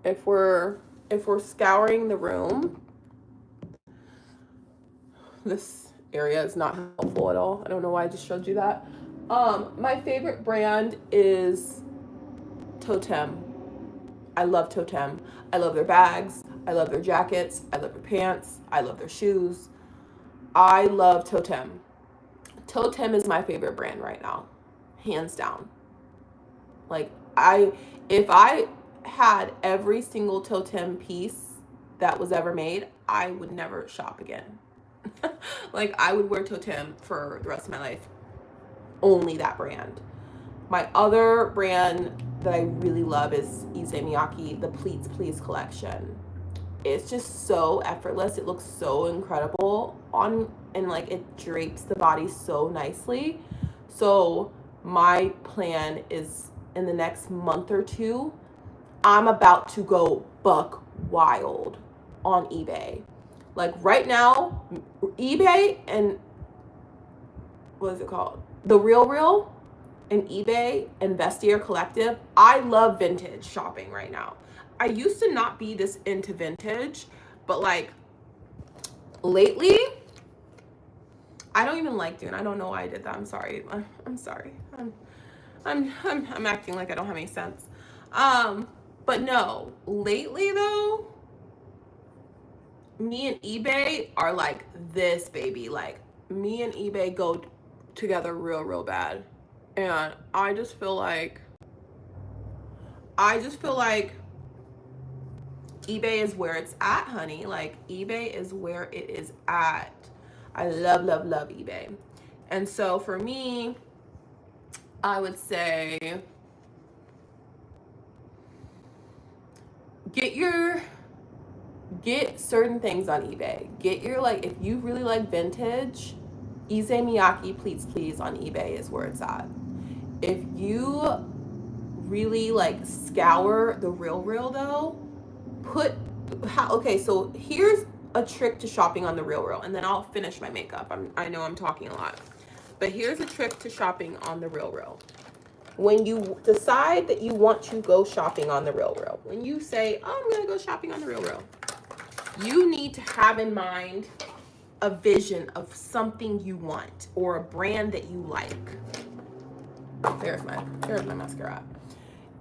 if we're scouring the room, this area is not helpful at all. I don't know why I just showed you that. My favorite brand is Totem. I love Totem. I love their bags. I love their jackets. I love their pants. I love their shoes. I love Totem. Totem is my favorite brand right now, hands down. Like, if I had every single Totem piece that was ever made, I would never shop again. Like, I would wear Totem for the rest of my life. Only that brand. My other brand that I really love is Issey Miyake, the Pleats Please collection. It's just so effortless. It looks so incredible on, and like, it drapes the body so nicely. So my plan is, in the next month or 2, I'm about to go buck wild on eBay. Like, right now, eBay and, what is it called? The RealReal and eBay and Vestiaire Collective. I love vintage shopping right now. I used to not be this into vintage, but like, lately, I don't even like doing. I don't know why I did that. I'm sorry. I'm sorry. I'm acting like I don't have any sense. But no, lately though, me and eBay are like this, baby. Like, me and eBay go together real bad. And I just feel like eBay is where it's at, honey. Like, eBay is where it is at. I love eBay. And so for me, I would say get certain things on eBay. Get your, like, if you really like vintage, Ise Miyake please on eBay is where it's at. If you really like scour the RealReal though, okay, so here's a trick to shopping on the RealReal, and then I'll finish my makeup. I know I'm talking a lot, but here's a trick to shopping on the RealReal. When you decide that you want to go shopping on the RealReal, when you say, oh, I'm gonna go shopping on the RealReal, you need to have in mind a vision of something you want or a brand that you like. There's my mascara.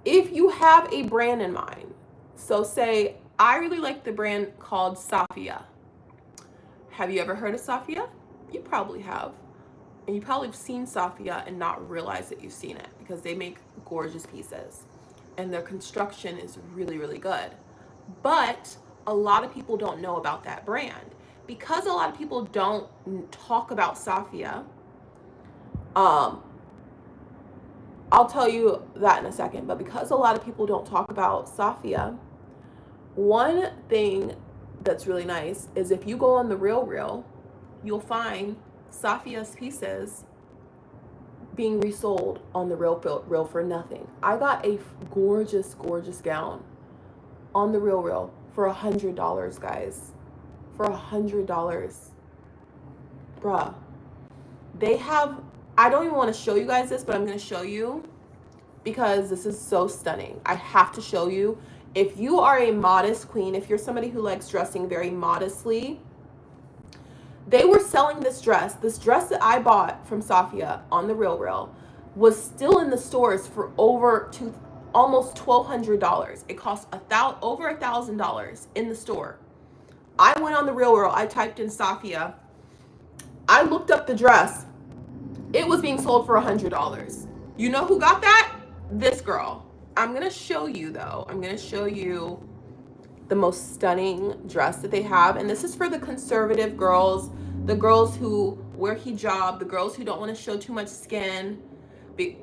If you have a brand in mind, so say, I really like the brand called Safia. Have you ever heard of Safia? You probably have. And you probably have seen Safia and not realize that you've seen it, because they make gorgeous pieces and their construction is really good. But a lot of people don't know about that brand. Because a lot of people don't talk about Safia, I'll tell you that in a second, but because a lot of people don't talk about Safia, one thing that's really nice is if you go on the RealReal, you'll find Safia's pieces being resold on the RealReal for nothing. I got a gorgeous gown on the RealReal for $100, guys. For $100. Bruh. They have, I don't even want to show you guys this, but I'm going to show you because this is so stunning. I have to show you. If you are a modest queen, if you're somebody who likes dressing very modestly, they were selling this dress. This dress that I bought from Safia on the RealReal was still in the stores for almost $1,200. It cost over $1,000 in the store. I went on the RealReal. I typed in Safia. I looked up the dress. It was being sold for $100. You know who got that? This girl. I'm going to show you, though. I'm going to show you the most stunning dress that they have. And this is for the conservative girls, the girls who wear hijab, the girls who don't want to show too much skin.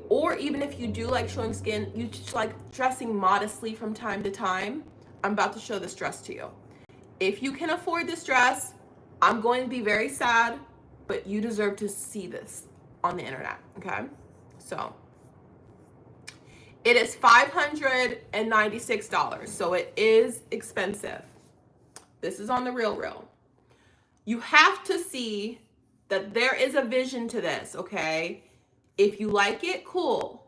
Or even if you do like showing skin, you just like dressing modestly from time to time. I'm about to show this dress to you. If you can afford this dress, I'm going to be very sad, but you deserve to see this on the internet, okay? So it is $596, so it is expensive. This is on the RealReal. You have to see that there is a vision to this, okay? If you like it, cool.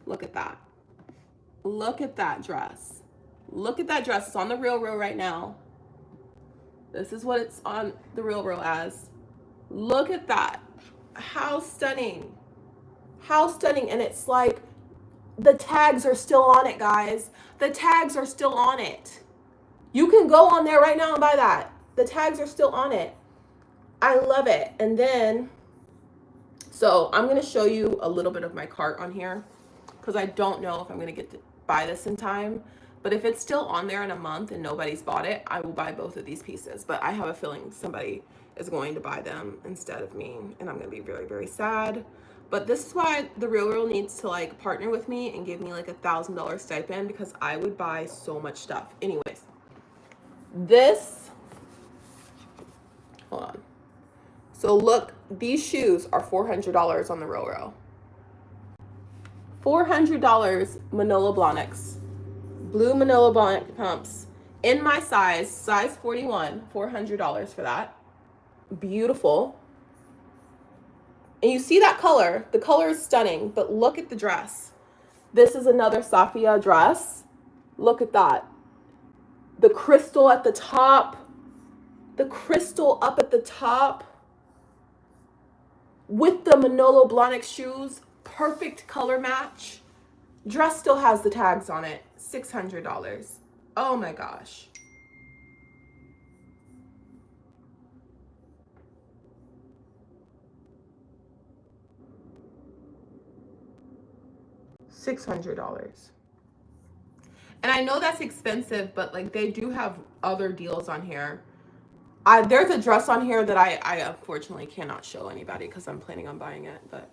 Look at that. Look at that dress. Look at that dress. It's on the RealReal right now. This is what it's on the RealReal as. Look at that. How stunning. How stunning. And it's like the tags are still on it, guys. The tags are still on it. You can go on there right now and buy that. The tags are still on it. I love it. And then, so I'm going to show you a little bit of my cart on here because I don't know if I'm going to get to buy this in time. But if it's still on there in a month and nobody's bought it, I will buy both of these pieces. But I have a feeling somebody is going to buy them instead of me. And I'm going to be very sad. But this is why the RealReal needs to like partner with me and give me like $1,000 stipend, because I would buy so much stuff. Anyways, this, hold on. So look, these shoes are $400 on the RealReal. $400 Manolo Blahniks. Blue Manolo Blahnik pumps. In my size 41, $400 for that. Beautiful. And you see that color. The color is stunning, but look at the dress. This is another Safia dress. Look at that. The crystal at the top. The crystal up at the top. With the Manolo Blahnik shoes. Perfect color match. Dress still has the tags on it. $600. Oh my gosh. $600. And I know that's expensive, but like they do have other deals on here. There's a dress on here that I unfortunately cannot show anybody because I'm planning on buying it, but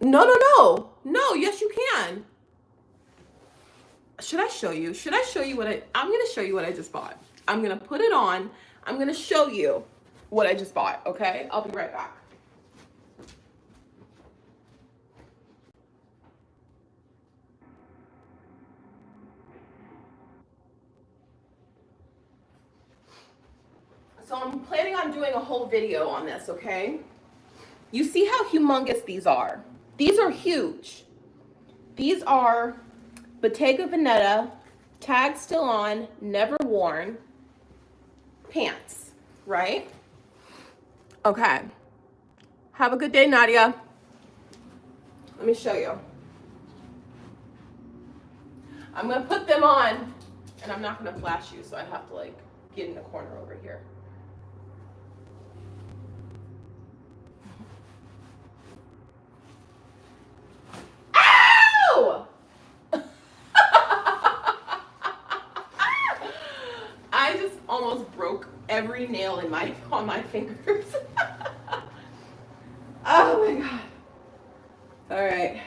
no, yes you can. Should I show you? Should I show you what I'm gonna show you what I just bought. I'm gonna put it on. I'm gonna show you what I just bought, okay? I'll be right back. So I'm planning on doing a whole video on this, okay? You see how humongous these are? These are huge. These are Bottega Veneta, tag still on, never worn pants, right? Okay. Have a good day, Nadia. Let me show you. I'm gonna put them on, and I'm not gonna flash you, so I have to like get in the corner over here. Ow! I just almost broke every nail in on my fingers. Oh my god. All right.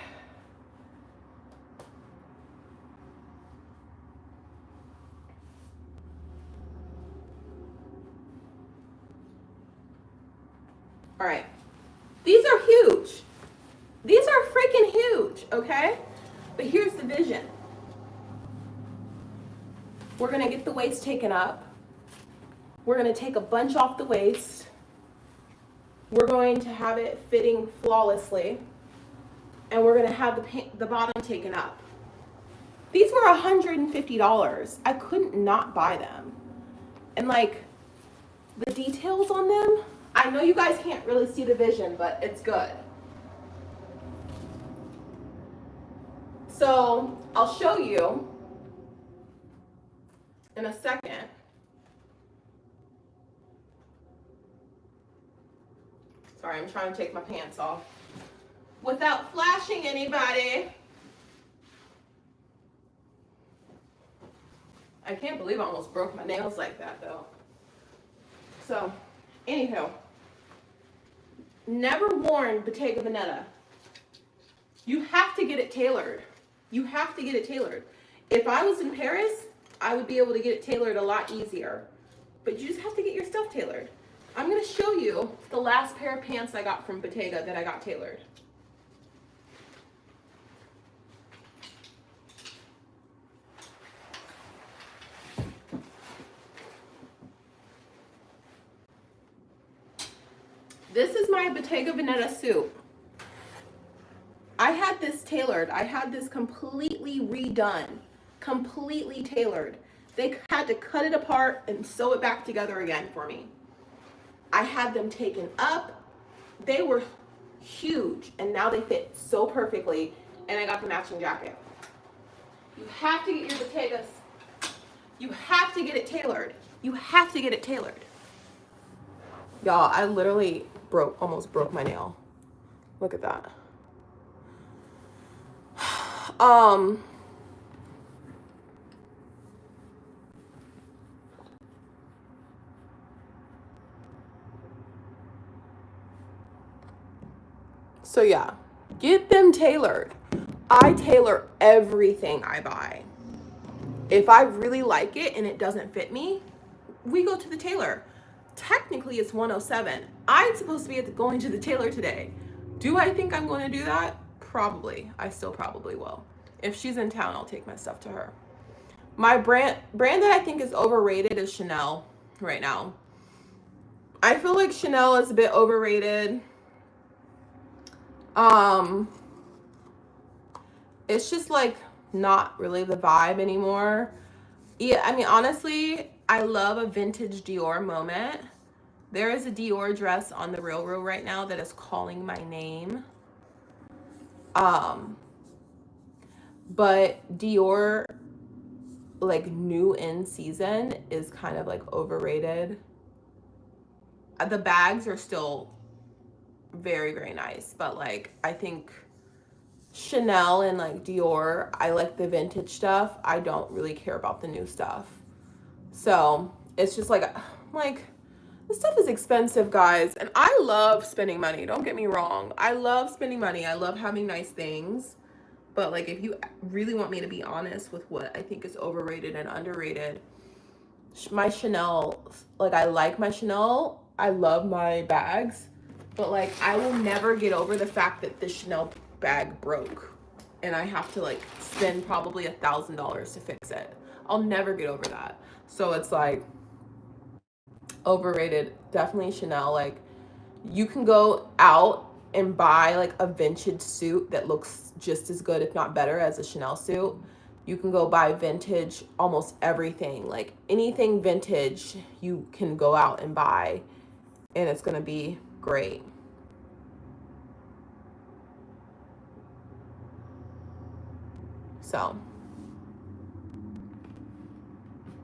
All right. These are huge. These are freaking huge, okay? But here's the vision. We're gonna get the waist taken up. We're gonna take a bunch off the waist. We're going to have it fitting flawlessly. And we're gonna have the bottom taken up. These were $150. I couldn't not buy them. And like, the details on them, I know you guys can't really see the vision, but it's good. So I'll show you in a second. Sorry, I'm trying to take my pants off without flashing anybody. I can't believe I almost broke my nails like that though. So, anywho, never worn Bottega Veneta. You have to get it tailored. You have to get it tailored. If I was in Paris, I would be able to get it tailored a lot easier. But you just have to get your stuff tailored. I'm going to show you the last pair of pants I got from Bottega that I got tailored. This is my Bottega Veneta suit. I had this tailored. I had this completely redone, completely tailored. They had to cut it apart and sew it back together again for me. I had them taken up. They were huge, and now they fit so perfectly, and I got the matching jacket. You have to get your Bottegas. You have to get it tailored. You have to get it tailored. Y'all, I literally almost broke my nail. Look at that. So yeah, get them tailored. I tailor everything I buy. If I really like it and it doesn't fit me, we go to the tailor. Technically it's 107. I'm supposed to be going to the tailor today. Do I think I'm going to do that? Probably. I still probably will. If she's in town, I'll take my stuff to her. My brand that I think is overrated is Chanel right now. I feel like Chanel is a bit overrated. It's just like not really the vibe anymore. Yeah, I mean, honestly, I love a vintage Dior moment. There is a Dior dress on the RealReal right now that is calling my name. But Dior like new in season is kind of like overrated. The bags are still very, very nice, but like I think Chanel and like Dior, I like the vintage stuff. I don't really care about the new stuff. So it's just like this stuff is expensive, guys. And I love spending money. Don't get me wrong. I love spending money. I love having nice things. But like if you really want me to be honest with what I think is overrated and underrated, my Chanel, like I like my Chanel. I love my bags. But like I will never get over the fact that the Chanel bag broke and I have to like spend probably $1,000 to fix it. I'll never get over that. So it's like overrated, definitely Chanel. Like you can go out and buy like a vintage suit that looks just as good if not better as a Chanel suit. You can go buy vintage almost everything, like anything vintage you can go out and buy and it's going to be great. So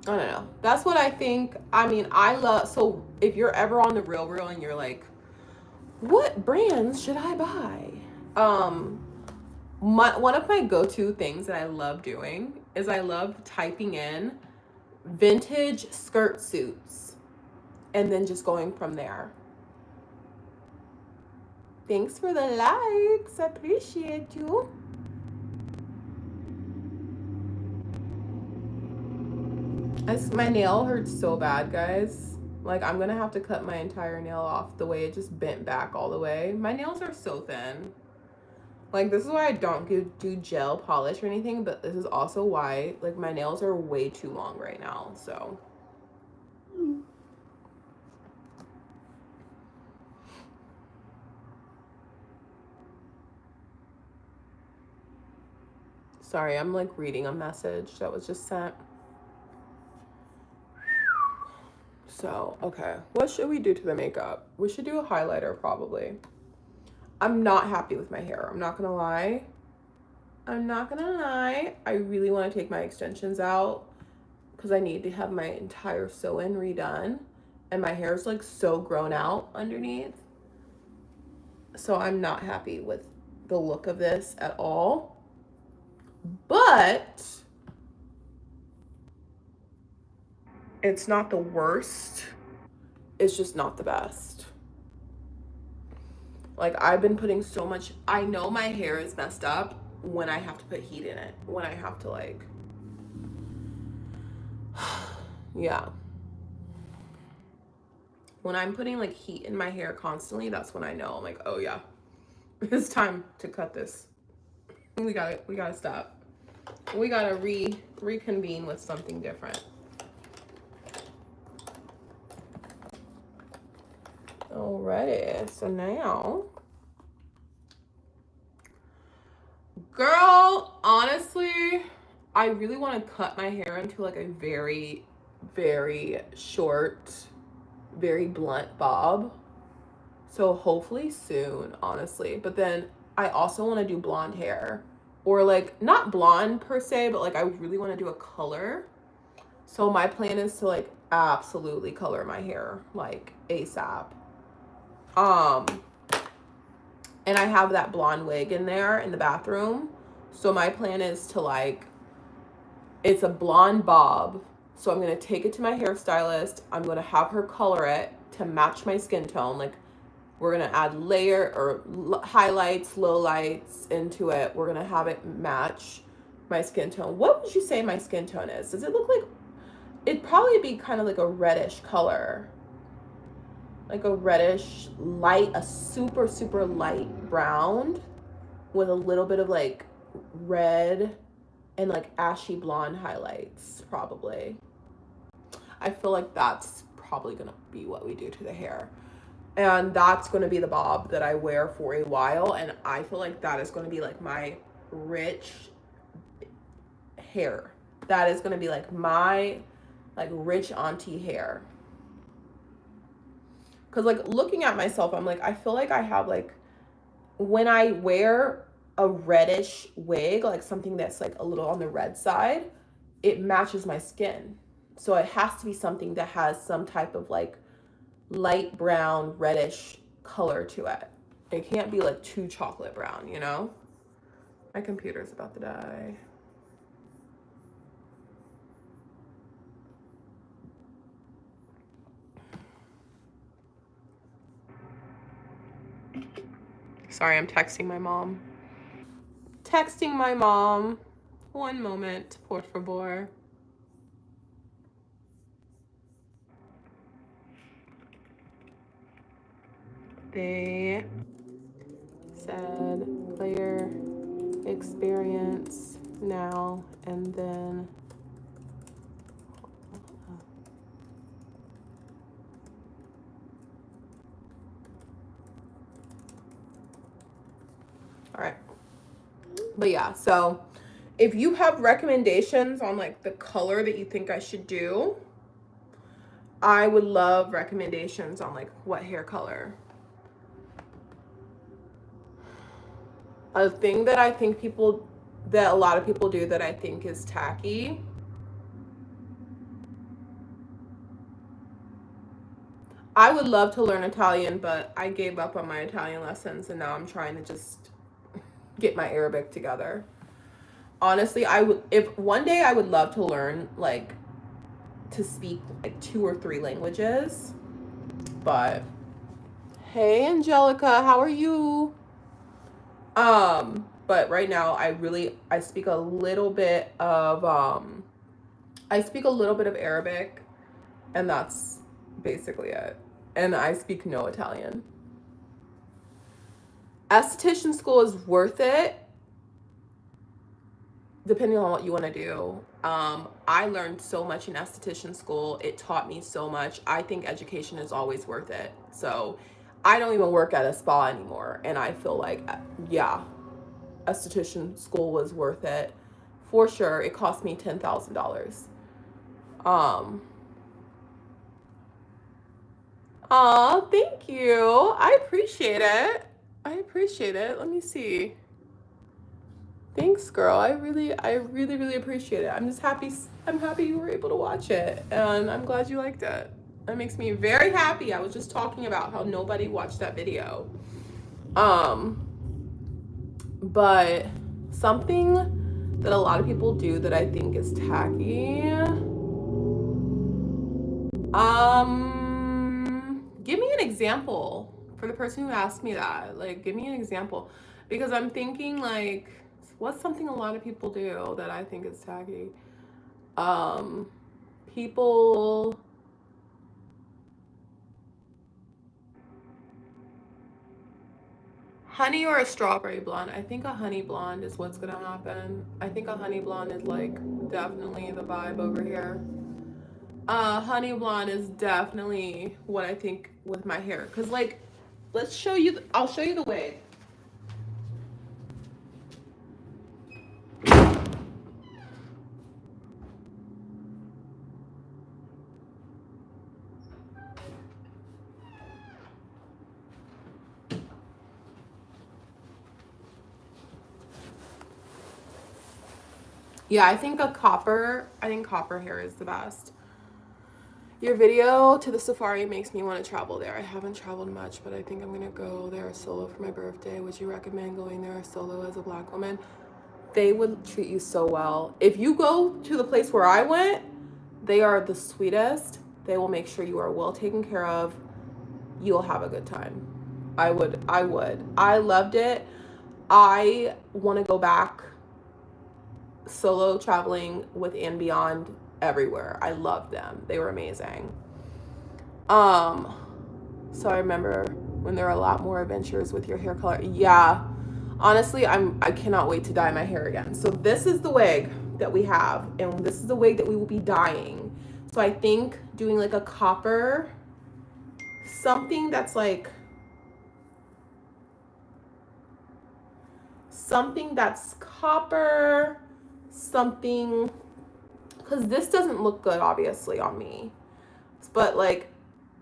I don't know. That's what I think. I mean, I love, so if you're ever on the RealReal and you're like, what brands should I buy? One of my go-to things that I love doing is I love typing in vintage skirt suits and then just going from there. Thanks for the likes. I appreciate you. My nail hurts so bad, guys. Like, I'm gonna have to cut my entire nail off the way it just bent back all the way. My nails are so thin. Like, this is why I don't do gel polish or anything, but this is also why, like, my nails are way too long right now, so. Sorry, I'm, like, reading a message that was just sent. So, okay. What should we do to the makeup? We should do a highlighter, probably. I'm not happy with my hair. I'm not gonna lie. I really want to take my extensions out because I need to have my entire sew-in redone. And my hair is like so grown out underneath. So I'm not happy with the look of this at all. But it's not the worst. It's just not the best. Like I've been putting so much, I know my hair is messed up when I have to put heat in it. When I have to like, yeah. When I'm putting like heat in my hair constantly, that's when I know I'm like, oh yeah, it's time to cut this. We gotta stop. We gotta reconvene with something different. Alrighty, so now, girl, honestly, I really want to cut my hair into like a very, very short, very blunt bob. So hopefully soon, honestly. But then I also want to do blonde hair, or like not blonde per se, but like I really want to do a color. So my plan is to like absolutely color my hair like ASAP. And I have that blonde wig in there in the bathroom. So my plan is to like, it's a blonde bob. So I'm going to take it to my hairstylist. I'm going to have her color it to match my skin tone. Like we're going to add layer or highlights, lowlights into it. We're going to have it match my skin tone. What would you say my skin tone is? Does it look like, it'd probably be kind of like a reddish color. Like a reddish light, a super, super light brown with a little bit of like red and like ashy blonde highlights, probably. I feel like that's probably gonna be what we do to the hair. And that's gonna be the bob that I wear for a while. And I feel like that is gonna be like my rich hair. That is gonna be like my like rich auntie hair. Because like looking at myself, I'm like, I feel like I have like, when I wear a reddish wig, like something that's like a little on the red side, it matches my skin. So it has to be something that has some type of like light brown, reddish color to it. It can't be like too chocolate brown, you know? My computer's about to die. Sorry, I'm texting my mom. Texting my mom. One moment, por favor. They said player experience now and then. All right. But yeah, so if you have recommendations on like the color that you think I should do, I would love recommendations on like what hair color. A thing that I think that a lot of people do that I think is tacky. I would love to learn Italian, but I gave up on my Italian lessons and now I'm trying to just get my Arabic together. Honestly, if one day I would love to learn like to speak like 2 or 3 languages. But hey Angelica, how are you? But right now I speak a little bit of Arabic, and that's basically it. And I speak no Italian. Esthetician school is worth it depending on what you want to do. I learned so much in esthetician school. It taught me so much. I think education is always worth it. So I don't even work at a spa anymore. And I feel like, yeah, esthetician school was worth it for sure. It cost me $10,000. Thank you. I appreciate it. Let me see. Thanks, girl. I really appreciate it. I'm happy you were able to watch it, and I'm glad you liked it. That makes me very happy. I was just talking about how nobody watched that video. But something that a lot of people do that I think is tacky. Give me an example for the person who asked me that. Like, give me an example, because I'm thinking like, what's something a lot of people do that I think is tacky? People. Honey or a strawberry blonde? I think a honey blonde is what's gonna happen. I think a honey blonde is like definitely the vibe over here. Honey blonde is definitely what I think with my hair. Cause like, I'll show you the wig. Yeah, I think copper hair is the best. Your video to the safari makes me want to travel there. I haven't traveled much, but I think I'm gonna go there solo for my birthday. Would you recommend going there solo as a Black woman? They would treat you so well. If you go to the place where I went, they are the sweetest. They will make sure you are well taken care of. You'll have a good time. I would. I loved it. I want to go back solo traveling with and beyond everywhere. I loved them. They were amazing. So I remember when there were a lot more adventures with your hair color. Yeah. Honestly, I cannot wait to dye my hair again. So this is the wig that we have, and this is the wig that we will be dyeing. So I think doing like a copper, something that's copper, something, because this doesn't look good obviously on me, but like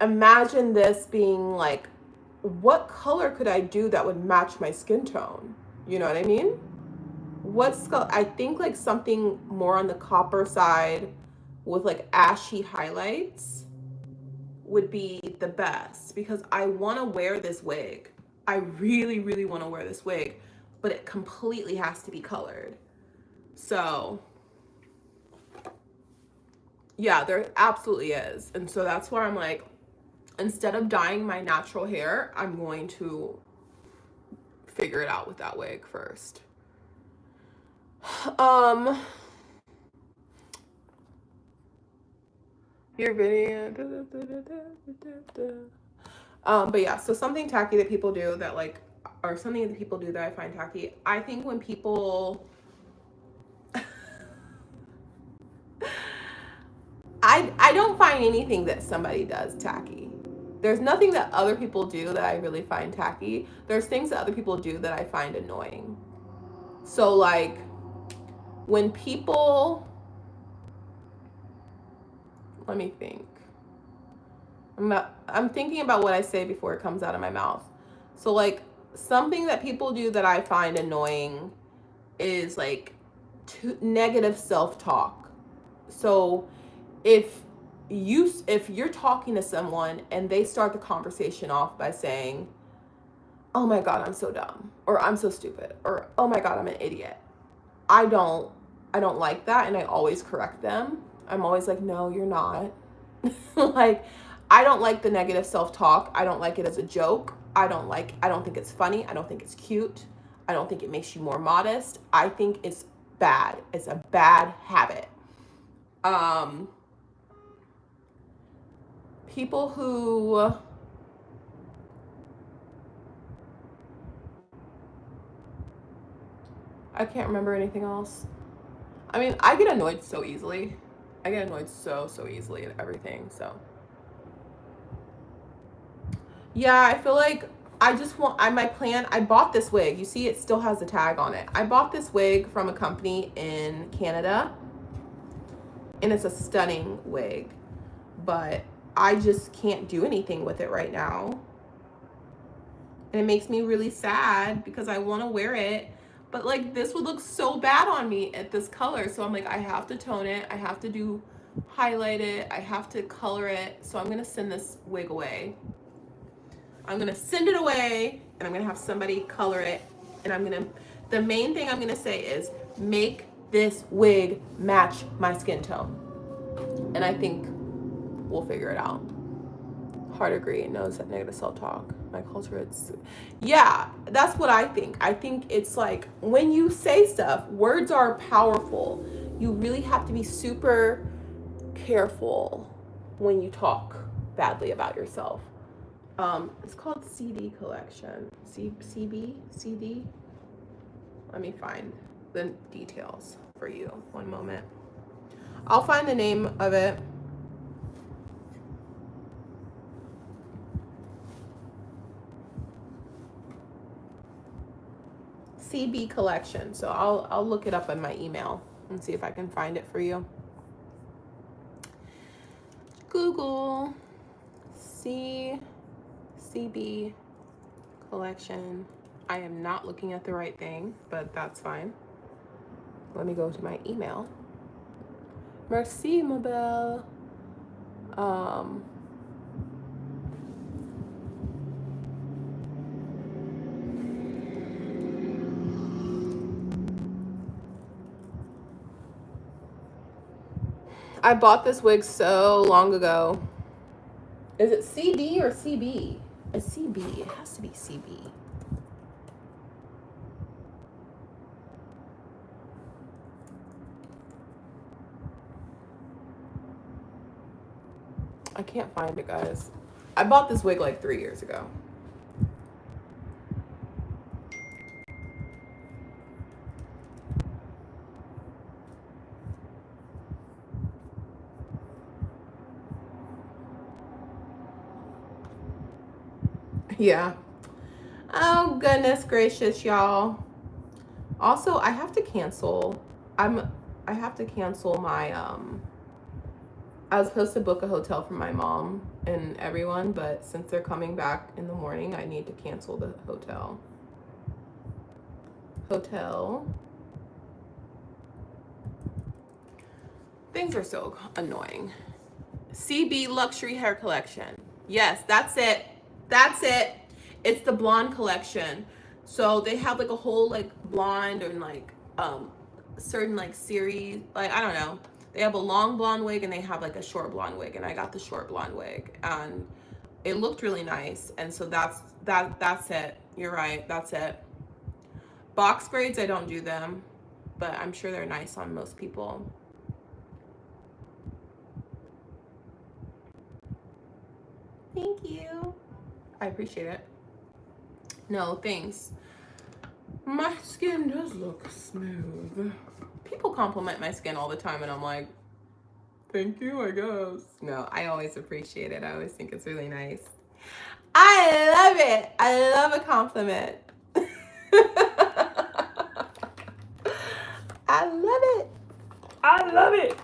imagine this being like, what color could I do that would match my skin tone? You know what I mean? what's, I think like something more on the copper side with like ashy highlights would be the best, because I want to wear this wig. I really, really want to wear this wig, but it completely has to be colored. So yeah, there absolutely is. And so that's where I'm like, instead of dyeing my natural hair, I'm going to figure it out with that wig first. Your video. But yeah, so something tacky that people do that like, or something that people do that I find tacky. I think when people, I don't find anything that somebody does tacky. There's nothing that other people do that I really find tacky. There's things that other people do that I find annoying. So like when people, let me think. I'm thinking about what I say before it comes out of my mouth. So like something that people do that I find annoying is like negative self-talk. So if you're talking to someone and they start the conversation off by saying, "Oh my God, I'm so dumb," or "I'm so stupid," or "Oh my God, I'm an idiot," I don't like that, and I always correct them. I'm always like, "No, you're not." Like, I don't like the negative self-talk. I don't like it as a joke. I don't think it's funny. I don't think it's cute. I don't think it makes you more modest. I think it's bad. It's a bad habit. People who I can't remember anything else. I mean, I get annoyed so easily. I get annoyed so easily at everything. So yeah, I feel like I just want, my plan, I bought this wig. You see, it still has the tag on it. I bought this wig from a company in Canada, and it's a stunning wig, but I just can't do anything with it right now. And it makes me really sad because I want to wear it, but like this would look so bad on me at this color. So I'm like, I have to tone it. I have to highlight it. I have to color it. So I'm going to send this wig away. I'm going to send it away, and I'm going to have somebody color it. And the main thing I'm going to say is make this wig match my skin tone. And I think we'll figure it out. Hard agree. No, it's that negative self-talk. My culture, it's, yeah, that's what I think. I think it's like when you say stuff, words are powerful. You really have to be super careful when you talk badly about yourself. It's called CD collection. CB? CD? Let me find the details for you. One moment. I'll find the name of it. CB collection. So I'll look it up in my email and see if I can find it for you. Google CB collection. I am not looking at the right thing, but that's fine. Let me go to my email. Merci, ma belle. I bought this wig so long ago. Is it CD or CB? It's CB. It has to be CB. I can't find it, guys. I bought this wig like 3 years ago. Yeah. Oh, goodness gracious, y'all. Also, I have to cancel. I have to cancel my I was supposed to book a hotel for my mom and everyone, but since they're coming back in the morning, I need to cancel the hotel. Things are so annoying. CB Luxury Hair Collection. Yes, that's it. That's it. It's the blonde collection. So they have like a whole like blonde and like certain like series. Like I don't know. They have a long blonde wig and they have like a short blonde wig, and I got the short blonde wig and it looked really nice. And so that's it. You're right. That's it. Box braids, I don't do them, but I'm sure they're nice on most people. Thank you. I appreciate it. No, thanks. My skin does look smooth. People compliment my skin all the time and I'm like, thank you, I guess. No, I always appreciate it. I always think it's really nice. I love it. I love a compliment. I love it. I love it.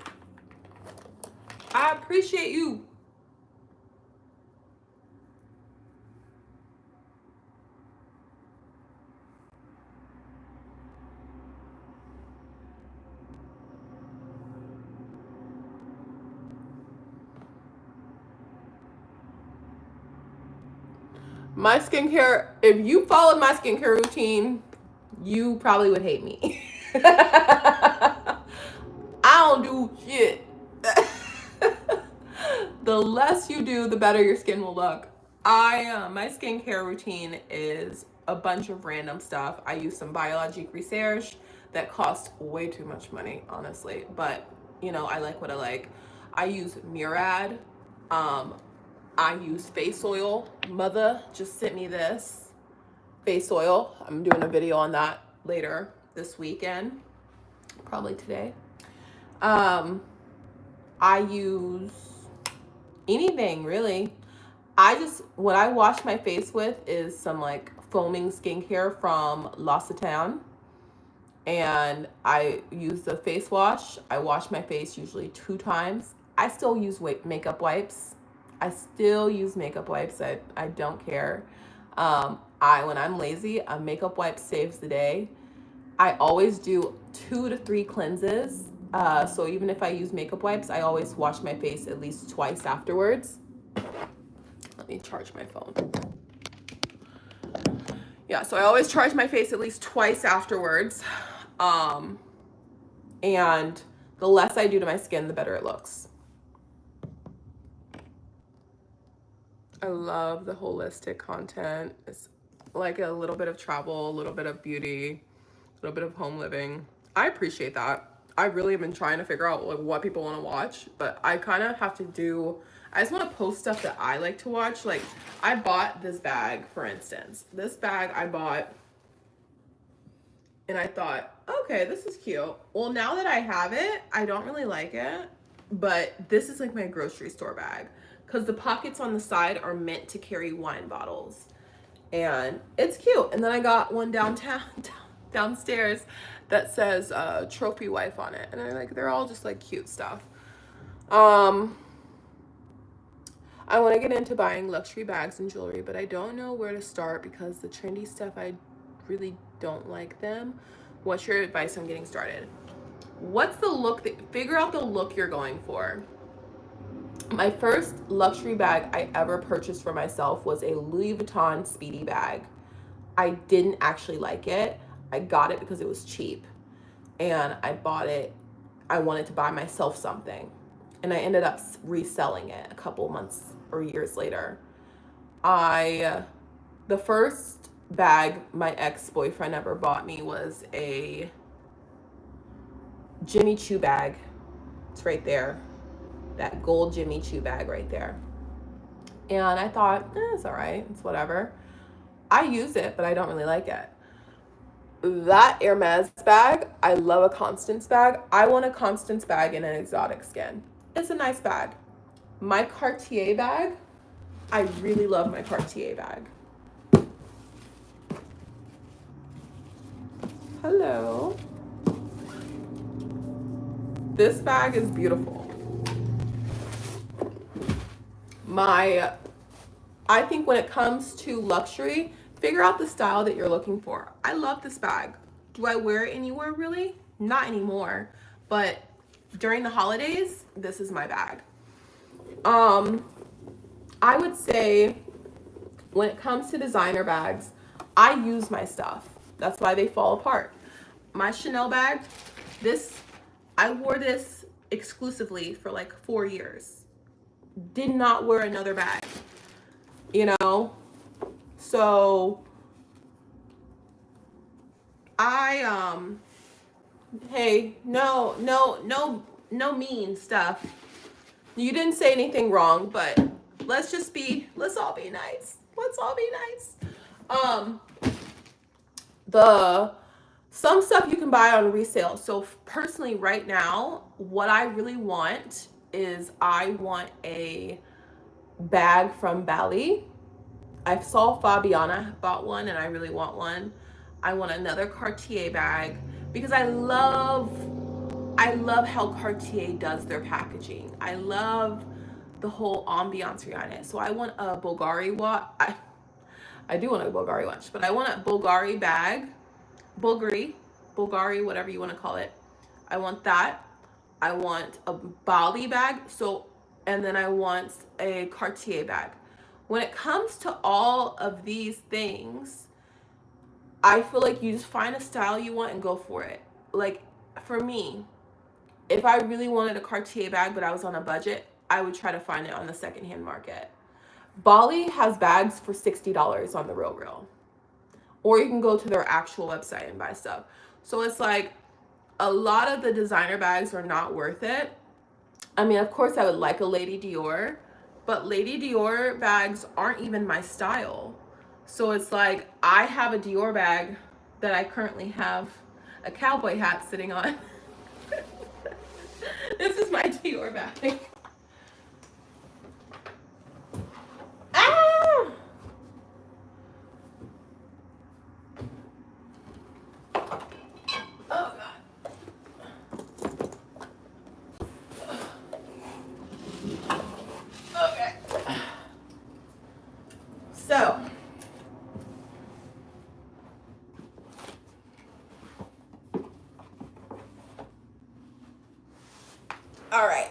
I appreciate you. My skincare, if you followed my skincare routine, you probably would hate me. I don't do shit. The less you do, the better your skin will look. My skincare routine is a bunch of random stuff. I use some Biologique Research that costs way too much money, honestly. But, you know, I like what I like. I use Murad. I use face oil. Mother just sent me this face oil. I'm doing a video on that later this weekend, probably today. I use anything really. What I wash my face with is some like foaming skincare from L'Occitane. And I use the face wash. I wash my face usually 2 times. I still use makeup wipes. I don't care. When I'm lazy, a makeup wipe saves the day. I always do 2 to 3 cleanses. So even if I use makeup wipes, I always wash my face at least twice afterwards. Let me charge my phone. Yeah, so I always charge my face at least twice afterwards. And the less I do to my skin, the better it looks. I love the holistic content. It's like a little bit of travel, a little bit of beauty, a little bit of home living. I appreciate that. I really have been trying to figure out like what people want to watch, but I kind of have to do, I just want to post stuff that I like to watch. Like I bought this bag, for instance. This bag I bought and I thought, okay, this is cute. Well, now that I have it, I don't really like it, but this is like my grocery store bag because the pockets on the side are meant to carry wine bottles. And it's cute. And then I got one downstairs that says trophy wife on it. And they're all just like cute stuff. I want to get into buying luxury bags and jewelry, but I don't know where to start because the trendy stuff, I really don't like them. What's your advice on getting started? What's the look figure out the look you're going for. My first luxury bag I ever purchased for myself was a Louis Vuitton Speedy bag. I didn't actually like it. I got it because it was cheap. And I bought it. I wanted to buy myself something. And I ended up reselling it a couple months or years later. The first bag my ex-boyfriend ever bought me was a Jimmy Choo bag. It's right there. That gold Jimmy Choo bag right there. And I thought, it's all right. It's whatever. I use it, but I don't really like it. That Hermes bag, I love a Constance bag. I want a Constance bag in an exotic skin. It's a nice bag. My Cartier bag, I really love my Cartier bag. Hello. This bag is beautiful. I think when it comes to luxury, figure out the style that you're looking for. I love this bag. Do I wear it anywhere really? Not anymore, but during the holidays, this is my bag. I would say when it comes to designer bags, I use my stuff. That's why they fall apart. My Chanel bag, I wore this exclusively for like 4 years. Did not wear another bag, you know? So hey, no mean stuff. You didn't say anything wrong, but let's all be nice. Let's all be nice. Some stuff you can buy on resale. So personally right now, what I really want is I want a bag from Bali. I saw Fabiana bought one and I really want one. I want another Cartier bag because I love how Cartier does their packaging. I love the whole ambiance behind it. So I want a Bulgari watch. I do want a Bulgari watch, but I want a Bulgari bag. Bulgari, whatever you want to call it. I want that. I want a Bali bag. And then I want a Cartier bag. When it comes to all of these things, I feel like you just find a style you want and go for it. Like for me, if I really wanted a Cartier bag but I was on a budget, I would try to find it on the secondhand market. Bali has bags for $60 on the RealReal. Or you can go to their actual website and buy stuff. So it's like a lot of the designer bags are not worth it. I mean, of course I would like a Lady Dior, but Lady Dior bags aren't even my style. So it's like I have a Dior bag that I currently have a cowboy hat sitting on. This is my Dior bag. Ah! Oh God. Okay. So, all right.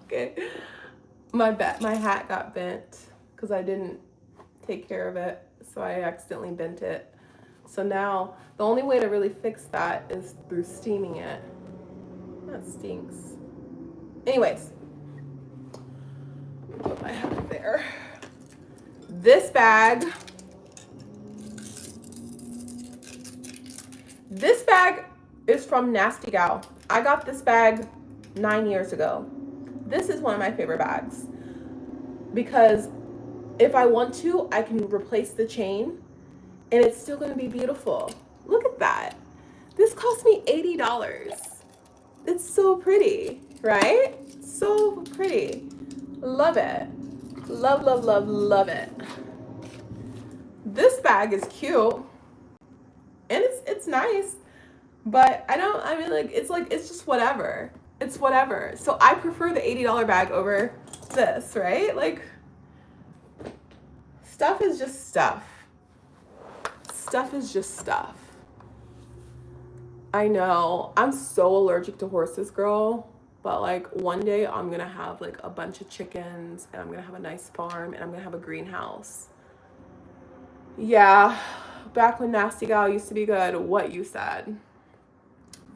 Okay. My hat got bent because I didn't take care of it, so I accidentally bent it. So now the only way to really fix that is through steaming it. That stinks. Anyways, put my hat there. This bag is from Nasty Gal. I got this bag 9 years ago. This is one of my favorite bags because if I want to, I can replace the chain and it's still going to be beautiful. Look at that. This cost me $80. It's so pretty, right? So pretty. Love it. Love, love, love, love it. This bag is cute and it's nice, but it's just whatever. It's whatever. So I prefer the $80 bag over this, right? Like, stuff is just stuff. Stuff is just stuff. I know. I'm so allergic to horses, girl. But like one day I'm gonna have like a bunch of chickens and I'm gonna have a nice farm and I'm gonna have a greenhouse. Yeah, back when Nasty Gal used to be good, what you said.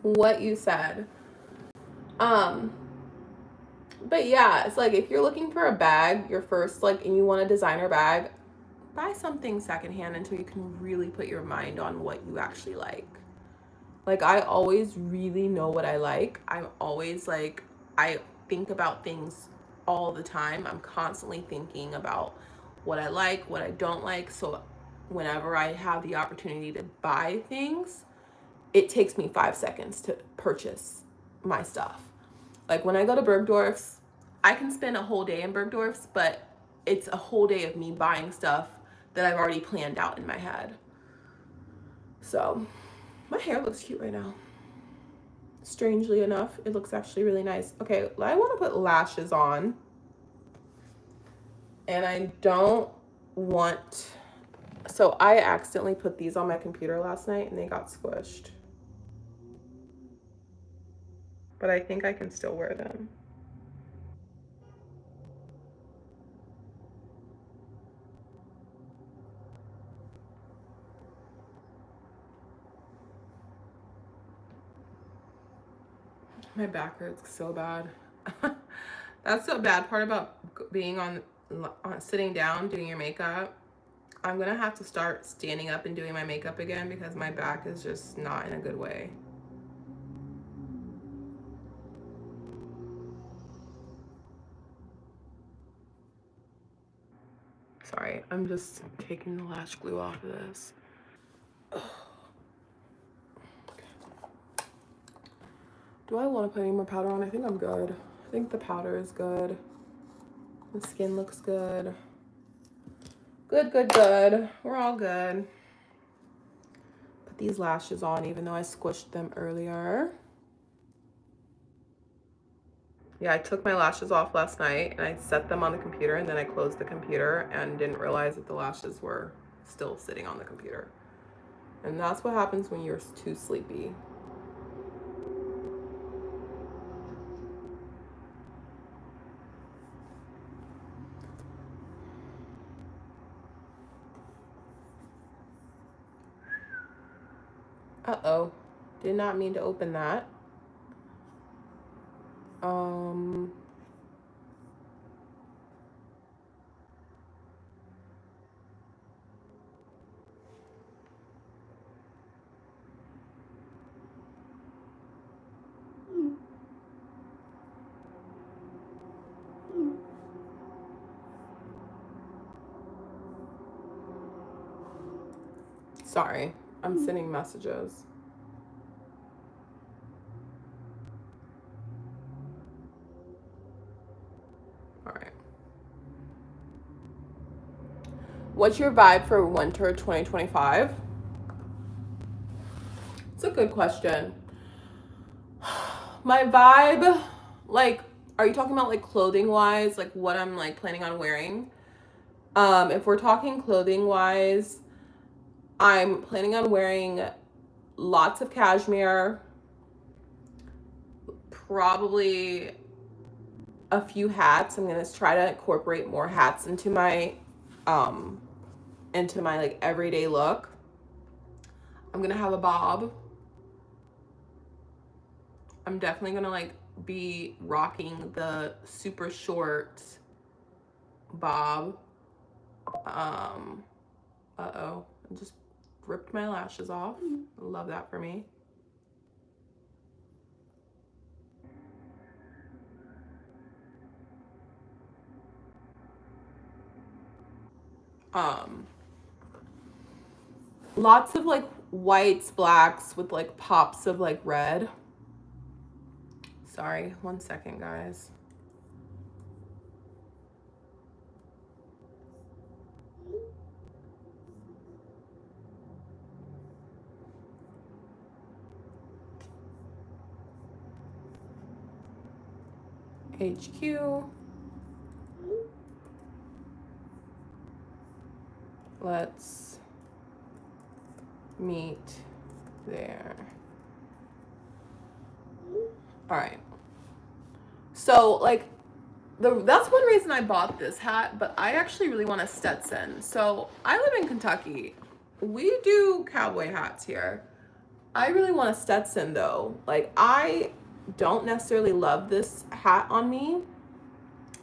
What you said. But yeah, it's like if you're looking for a bag, your first and you want a designer bag, buy something secondhand until you can really put your mind on what you actually like. Like I always really know what I like. I'm always like, I think about things all the time. I'm constantly thinking about what I like, what I don't like. So whenever I have the opportunity to buy things, it takes me 5 seconds to purchase my stuff. Like when I go to Bergdorf's, I can spend a whole day in Bergdorf's, but it's a whole day of me buying stuff that I've already planned out in my head. So my hair looks cute right now. Strangely enough, it looks actually really nice. Okay, I want to put lashes on. And I don't want So I accidentally put these on my computer last night and they got squished. But I think I can still wear them. My back hurts so bad. That's the bad part about being on sitting down doing your makeup. I'm gonna have to start standing up and doing my makeup again because my back is just not in a good way. Sorry, I'm just taking the lash glue off of this. Do I want to put any more powder on? I think I'm good. I think the powder is good. The skin looks good. Good, good, good. We're all good. Put these lashes on even though I squished them earlier. Yeah, I took my lashes off last night and I set them on the computer and then I closed the computer and didn't realize that the lashes were still sitting on the computer. And that's what happens when you're too sleepy. Uh-oh. Did not mean to open that. Sorry, I'm sending messages. All right. What's your vibe for winter 2025? It's a good question. My vibe, like, are you talking about like clothing wise, like what I'm like planning on wearing? If we're talking clothing wise, I'm planning on wearing lots of cashmere, probably a few hats. I'm gonna try to incorporate more hats into my like everyday look. I'm gonna have a bob. I'm definitely gonna like be rocking the super short bob. Uh-oh, I just ripped my lashes off. Love that for me. Lots of like whites, blacks with like pops of like red. Sorry, 1 second, guys. HQ. Let's meet there. All right. So like that's one reason I bought this hat, but I actually really want a Stetson. So I live in Kentucky. We do cowboy hats here. I really want a Stetson though. Like I don't necessarily love this hat on me.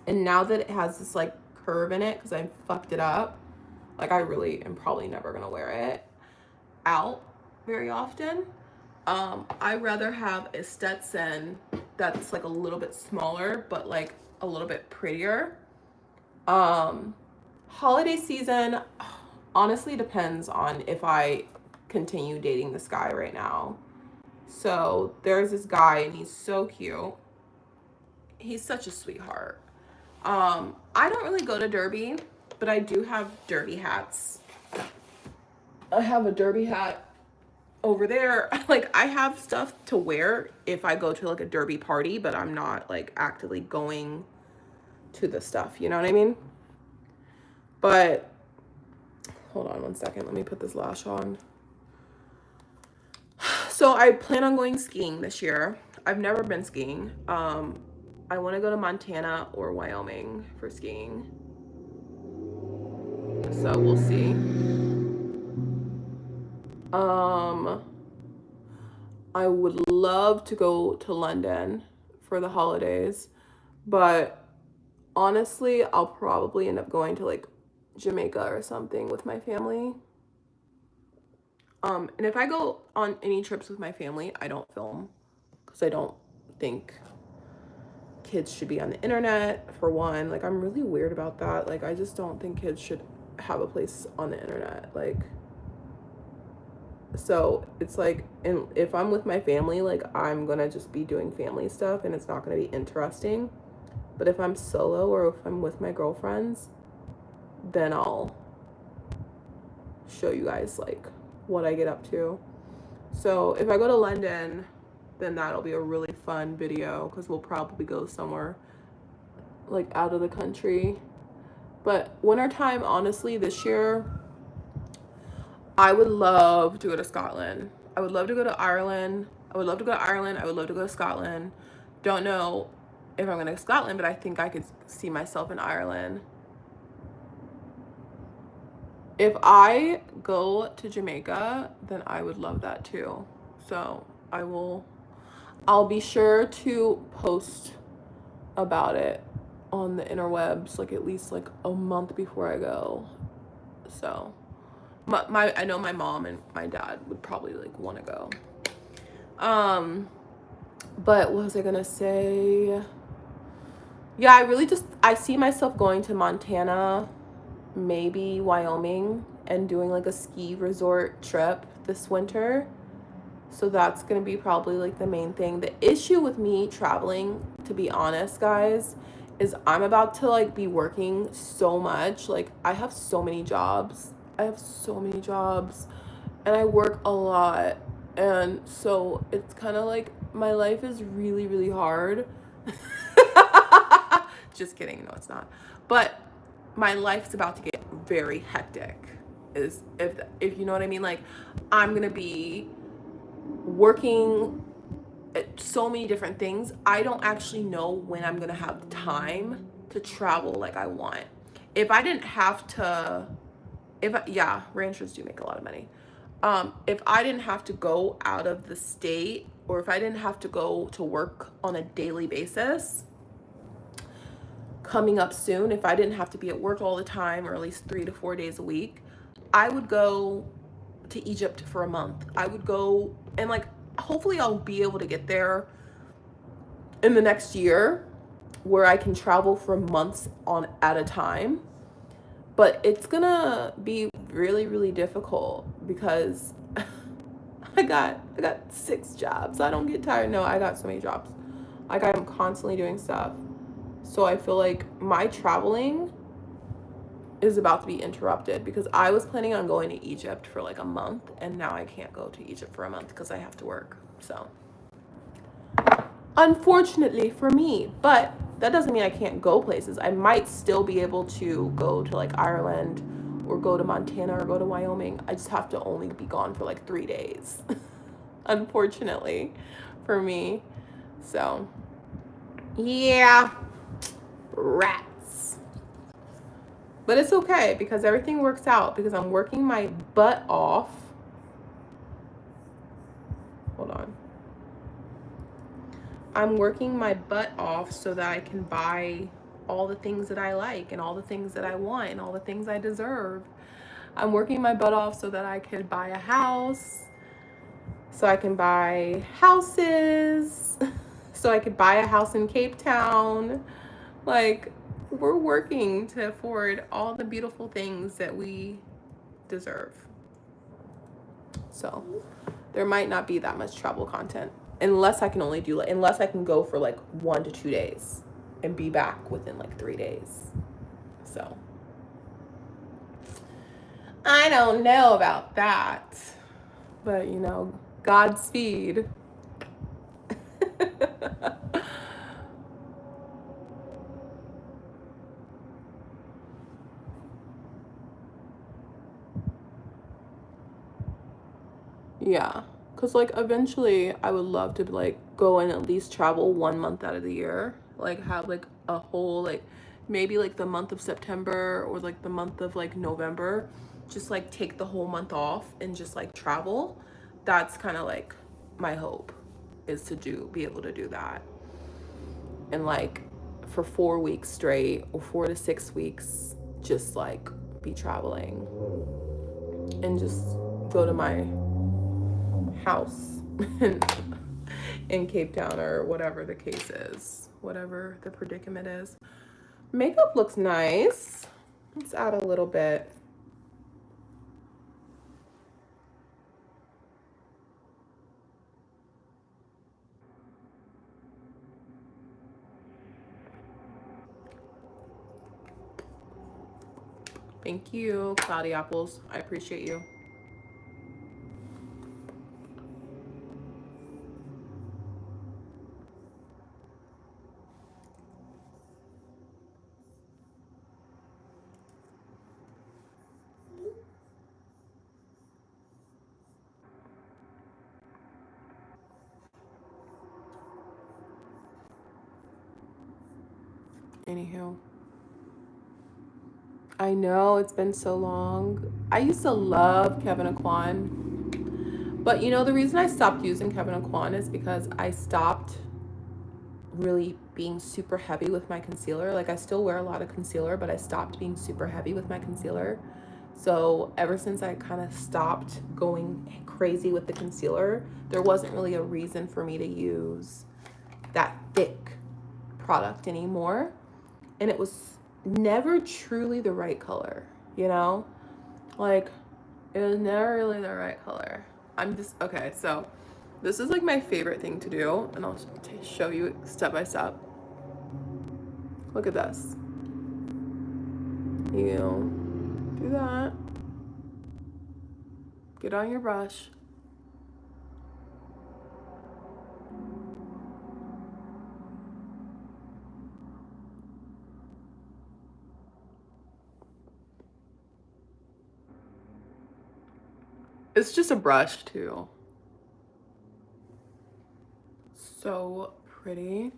And now that it has this like curve in it because I fucked it up, like I really am probably never gonna wear it out very often. I rather have a Stetson that's like a little bit smaller but like a little bit prettier. Holiday season honestly depends on if I continue dating this guy right now. So there's this guy and he's so cute. He's such a sweetheart. I don't really go to Derby, but I do have derby hats. I have a derby hat over there. Like I have stuff to wear if I go to like a derby party, but I'm not like actively going to the stuff, you know what I mean? But hold on one second. Let me put this lash on. So I plan on going skiing this year. I've never been skiing. I want to go to Montana or Wyoming for skiing. So we'll see. I would love to go to London for the holidays, but honestly, I'll probably end up going to like Jamaica or something with my family. And if I go on any trips with my family, I don't film because I don't think kids should be on the internet, for one. Like, I'm really weird about that. Like, I just don't think kids should have a place on the internet. Like, so it's like, and if I'm with my family, like, I'm gonna just be doing family stuff and it's not gonna be interesting. But if I'm solo or if I'm with my girlfriends, then I'll show you guys like what I get up to. So if I go to London, then that'll be a really fun video because we'll probably go somewhere like out of the country. But wintertime, honestly, this year, I would love to go to Scotland. I would love to go to Ireland. I would love to go to Ireland. I would love to go to Scotland. Don't know if I'm going to Scotland, but I think I could see myself in Ireland. If I go to Jamaica, then I would love that too. So I'll be sure to post about it on the interwebs, like at least like a month before I go. So I know my mom and my dad would probably like want to go. But what was I gonna say? Yeah, I see myself going to Montana, maybe Wyoming, and doing like a ski resort trip this winter. So that's gonna be probably like the main thing. The issue with me traveling, to be honest, guys, is I'm about to like be working so much. Like, I have so many jobs. And I work a lot. And so it's kind of like my life is really, really hard. Just kidding. No, it's not. But my life's about to get very hectic. Is if you know what I mean? Like, I'm going to be working at so many different things. I don't actually know when I'm going to have time to travel like I want. If I didn't have to, ranchers do make a lot of money. If I didn't have to go out of the state, or if I didn't have to go to work on a daily basis, coming up soon, if I didn't have to be at work all the time, or at least 3 to 4 days a week, I would go to Egypt for a month. I would go, and like, hopefully I'll be able to get there in the next year where I can travel for months on at a time. But it's gonna be really, really difficult because I got 6 jobs. I don't get tired. No, I got so many jobs. Like, I'm constantly doing stuff. So I feel like my traveling is about to be interrupted because I was planning on going to Egypt for like a month, and now I can't go to Egypt for a month because I have to work. So unfortunately for me, but that doesn't mean I can't go places. I might still be able to go to like Ireland or go to Montana or go to Wyoming. I just have to only be gone for like 3 days, unfortunately for me. So yeah, rats. But it's okay because everything works out because I'm working my butt off. Hold on. I'm working my butt off so that I can buy all the things that I like and all the things that I want and all the things I deserve. I'm working my butt off so that I can buy a house, so I can buy houses, so I could buy a house in Cape Town. Like, we're working to afford all the beautiful things that we deserve. So there might not be that much travel content unless I can unless I can go for like 1 to 2 days and be back within like 3 days. So I don't know about that, but you know, Godspeed. Yeah, because like eventually I would love to like go and at least travel 1 month out of the year, like have like a whole like maybe like the month of September or like the month of like November, just like take the whole month off and just like travel. That's kind of like my hope, is to be able to do that. And like for 4 weeks straight or 4 to 6 weeks, just like be traveling and just go to my house in Cape Town or whatever the case is, whatever the predicament is. Makeup looks nice. Let's add a little bit. Thank you, Cloudy Apples. I appreciate you. Anywho, I know it's been so long. I used to love Kevin Aquan, but you know the reason I stopped using Kevin Aquan is because I stopped really being super heavy with my concealer. Like I still wear a lot of concealer, but I stopped being super heavy with my concealer. So ever since I kind of stopped going crazy with the concealer, there wasn't really a reason for me to use that thick product anymore. And it was never truly the right color, you know? Like it was never really the right color. I'm just, okay, so this is like my favorite thing to do, and I'll show you step by step. Look at this. You do that. Get on your brush. It's just a brush too. So pretty.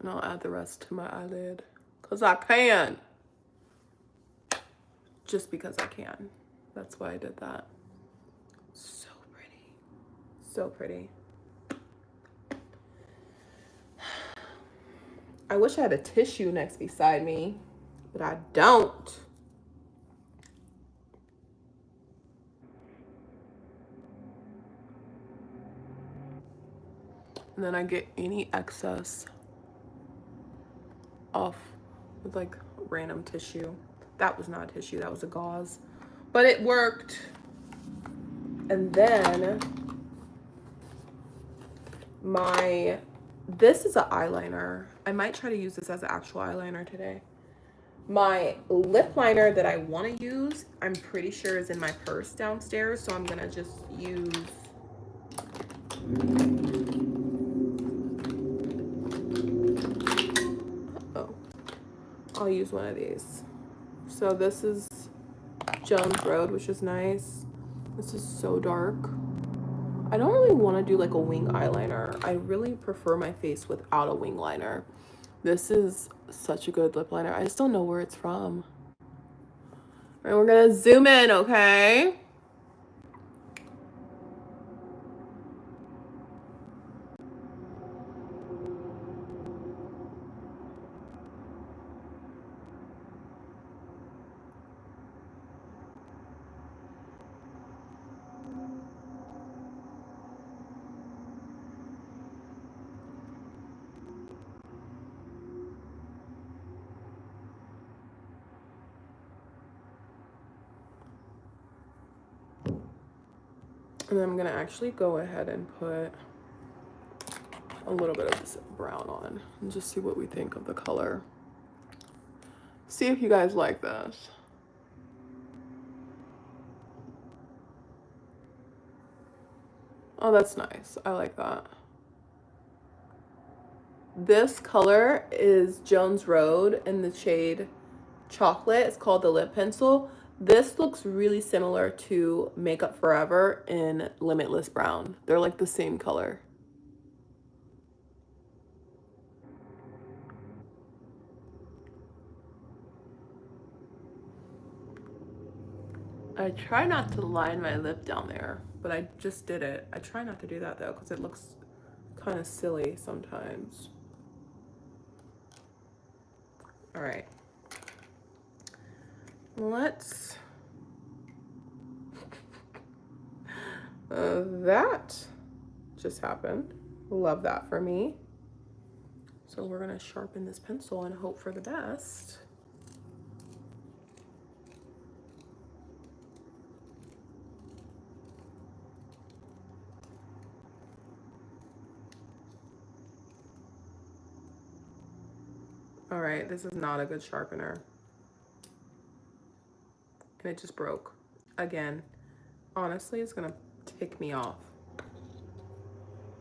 And I'll add the rest to my eyelid. Because I can. Just because I can. That's why I did that. So pretty. So pretty. I wish I had a tissue next beside me, but I don't. And then I get any excess off with like random tissue. That was not a tissue, that was a gauze. But it worked. And then this is an eyeliner. I might try to use this as an actual eyeliner today. My lip liner that I want to use, I'm pretty sure is in my purse downstairs, so I'm gonna just use I'll use one of these. So this is Jones Road, which is nice. This is so dark. I don't really want to do like a wing eyeliner. I really prefer my face without a wing liner. This is such a good lip liner. I just don't know where it's from. All right, we're gonna zoom in, okay? And then I'm gonna actually go ahead and put a little bit of this brown on and just see what we think of the color. See if you guys like this. Oh, that's nice. I like that. This color is Jones Road in the shade Chocolate. It's called the Lip Pencil. This looks really similar to Makeup Forever in Limitless Brown. They're like the same color. I try not to line my lip down there, but I just did it. I try not to do that though, because it looks kind of silly sometimes. All right. Let's... that just happened. Love that for me. So we're gonna sharpen this pencil and hope for the best. All right, this is not a good sharpener. And it just broke. Again, honestly, it's gonna tick me off.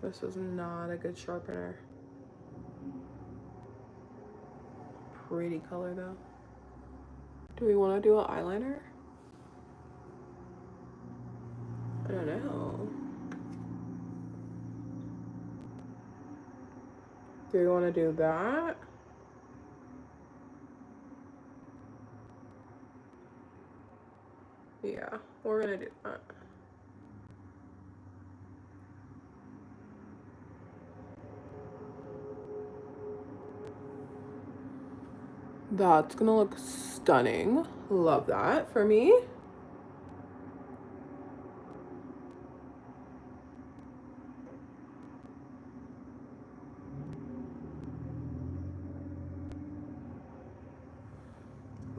This is not a good sharpener. Pretty color though. Do we want to do an eyeliner? I don't know. Do we want to do that? Yeah, we're gonna do that. That's gonna look stunning. Love that for me.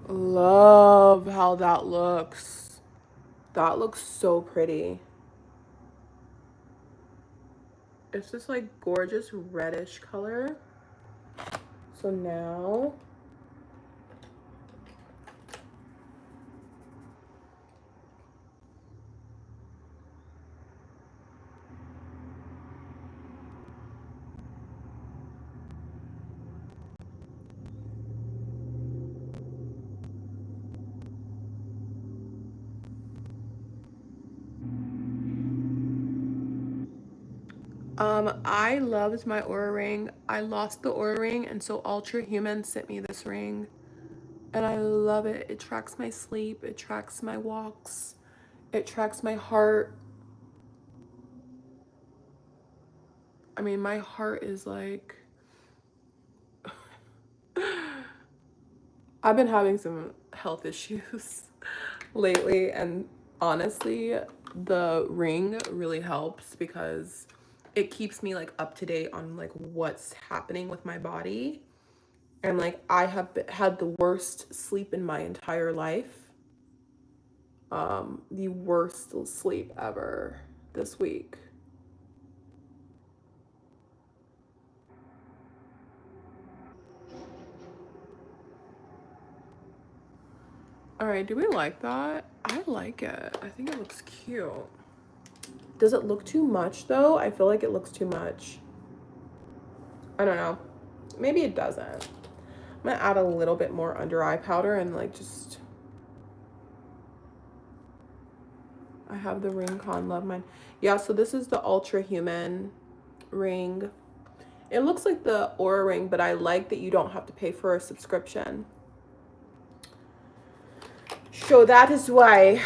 Love how that looks. That looks so pretty. It's this like gorgeous reddish color. So now I loved my Aura ring. I lost the Aura ring, and so Ultra Human sent me this ring. And I love it. It tracks my sleep. It tracks my walks. It tracks my heart. I mean, my heart is like... I've been having some health issues lately, and honestly, the ring really helps because it keeps me like up to date on like what's happening with my body. And like I have had the worst sleep in my entire life. The worst sleep ever this week. All right, do we like that? I like it. I think it looks cute. Does it look too much though? I feel like it looks too much. I don't know. Maybe it doesn't. I'm gonna add a little bit more under eye powder and like just... I have the ring con, love mine. Yeah, so this is the Ultra Human ring. It looks like the Aura ring, but I like that you don't have to pay for a subscription. So that is why.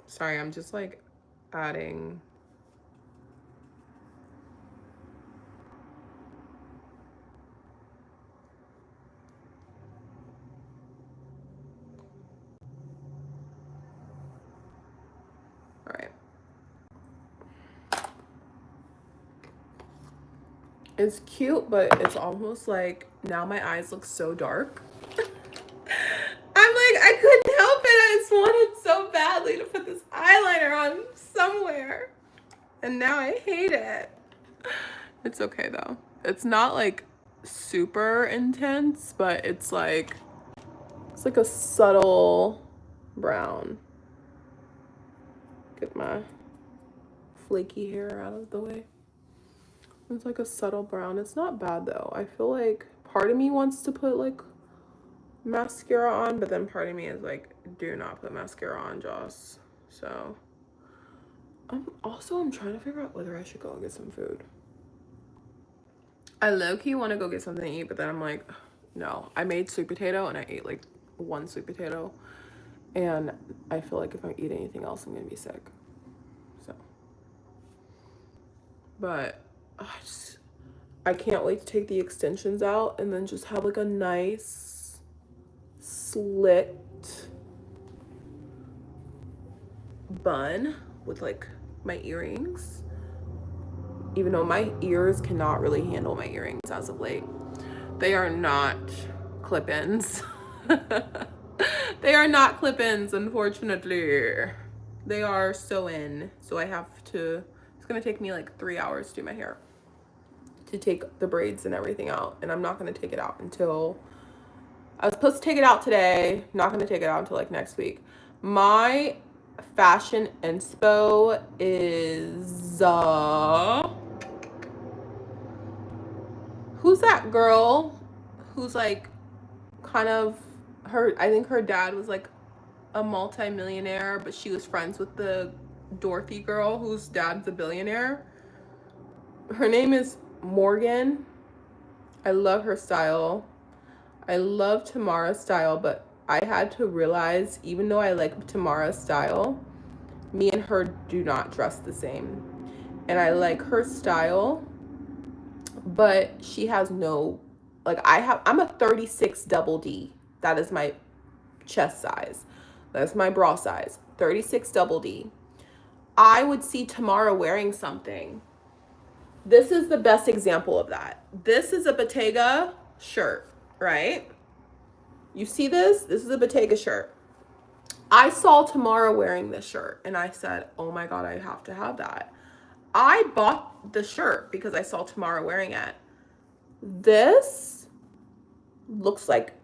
Sorry, I'm just like adding. All right. It's cute, but it's almost like now my eyes look so dark. I'm like, I couldn't help it. I just wanted so badly to put this eyeliner on somewhere. And now I hate it. It's okay though. It's not like super intense, but it's like a subtle brown. Get my flaky hair out of the way. It's like a subtle brown. It's not bad though. I feel like part of me wants to put like mascara on, but then part of me is like, do not put mascara on, Joss. So I'm trying to figure out whether I should go and get some food. I low-key want to go get something to eat, but then I'm like, no. I made sweet potato and I ate like one sweet potato, and I feel like if I eat anything else, I'm gonna be sick. So, but I can't wait to take the extensions out and then just have like a nice slit bun with like my earrings, even though my ears cannot really handle my earrings as of late. They are not clip-ins. They are not clip-ins, unfortunately. They are sew-in, so I have to, it's gonna take me like 3 hours to do my hair, to take the braids and everything out, and I'm not gonna take it out until, I was supposed to take it out today, not gonna take it out until like next week. My fashion inspo is, who's that girl who's like kind of, I think her dad was like a multi-millionaire, but she was friends with the Dorothy girl whose dad's a billionaire. Her name is Morgan. I love her style. I love Tamara's style, but I had to realize, even though I like Tamara's style, me and her do not dress the same. And I like her style, but she has no, like I'm a 36 double D. That is my chest size. That's my bra size, 36 double D. I would see Tamara wearing something. This is the best example of that. This is a Bottega shirt, right? You see this? This is a Bottega shirt. I saw Tamara wearing this shirt and I said, oh my God, I have to have that. I bought the shirt because I saw Tamara wearing it. This looks like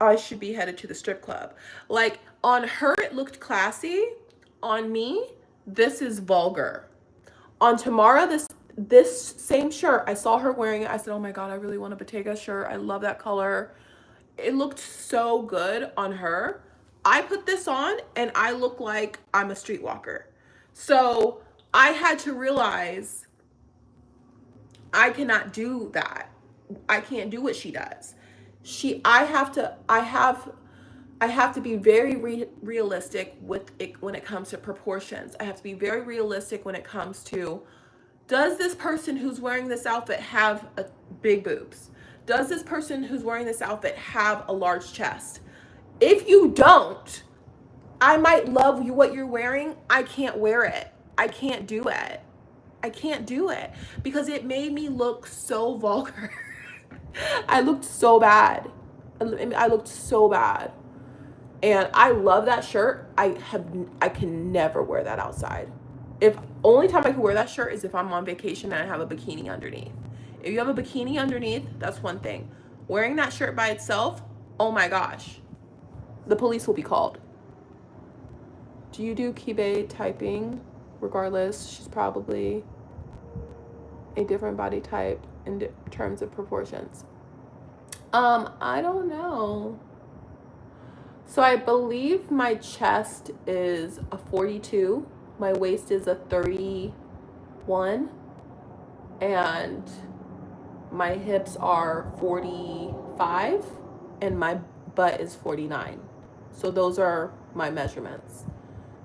I should be headed to the strip club. Like on her, it looked classy. On me, this is vulgar. On Tamara, this same shirt, I saw her wearing it. I said, oh my God, I really want a Bottega shirt. I love that color. It looked so good on her. I put this on and I look like I'm a streetwalker. So I had to realize I cannot do that. I can't do what she does. I have to be very realistic with it when it comes to proportions. I have to be very realistic when it comes to, does this person who's wearing this outfit have big boobs? Does this person who's wearing this outfit have a large chest? If you don't, I might love what you're wearing. I can't wear it. I can't do it. I can't do it because it made me look so vulgar. I looked so bad. I looked so bad. And I love that shirt. I can never wear that outside. If only time I can wear that shirt is if I'm on vacation and I have a bikini underneath. If you have a bikini underneath, that's one thing. Wearing that shirt by itself, oh my gosh. The police will be called. Do you do Kibe typing? Regardless, she's probably a different body type in terms of proportions. I don't know. So I believe my chest is a 42. My waist is a 31. And my hips are 45. And my butt is 49. So those are my measurements.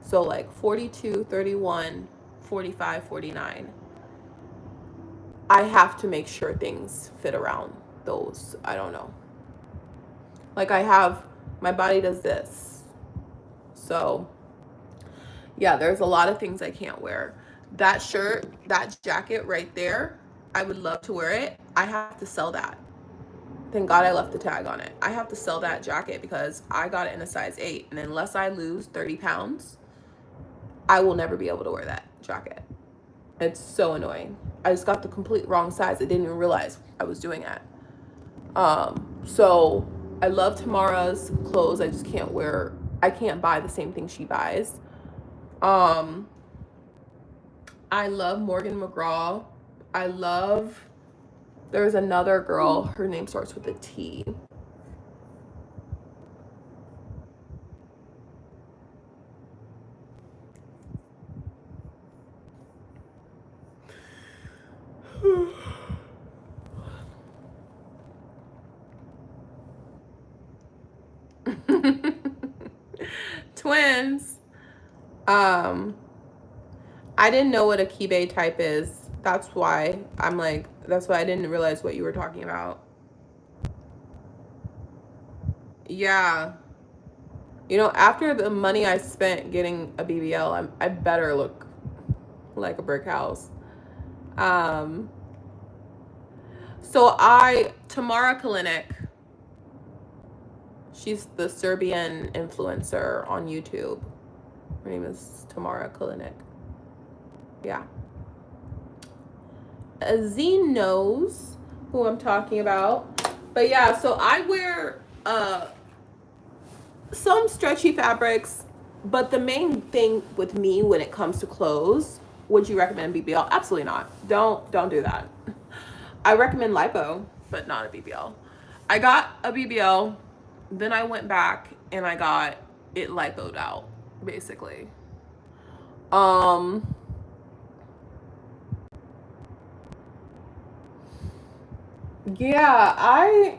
So like 42, 31, 45, 49. I have to make sure things fit around those. I don't know. Like my body does this. So yeah, there's a lot of things I can't wear. That shirt, that jacket right there, I would love to wear it. I have to sell that. Thank God I left the tag on it. I have to sell that jacket because I got it in a size 8. And unless I lose 30 pounds, I will never be able to wear that jacket. It's so annoying. I just got the complete wrong size. I didn't even realize I was doing it. So I love Tamara's clothes. I just can't wear I can't buy the same thing she buys. I love Morgan McGraw. There's another girl, her name starts with a T. Twins. I didn't know what a Kibe type is. That's why I didn't realize what you were talking about. Yeah. You know, after the money I spent getting a BBL, I better look like a brick house. So Tamara Kalinic, she's the Serbian influencer on YouTube. Her name is Tamara Kalinic. Yeah. Azine knows who I'm talking about. But yeah, so I wear some stretchy fabrics, but the main thing with me when it comes to clothes, would you recommend BBL? Absolutely not. Don't do that. I recommend lipo, but not a BBL. I got a BBL, then I went back and I got it lipoed out, basically. Yeah,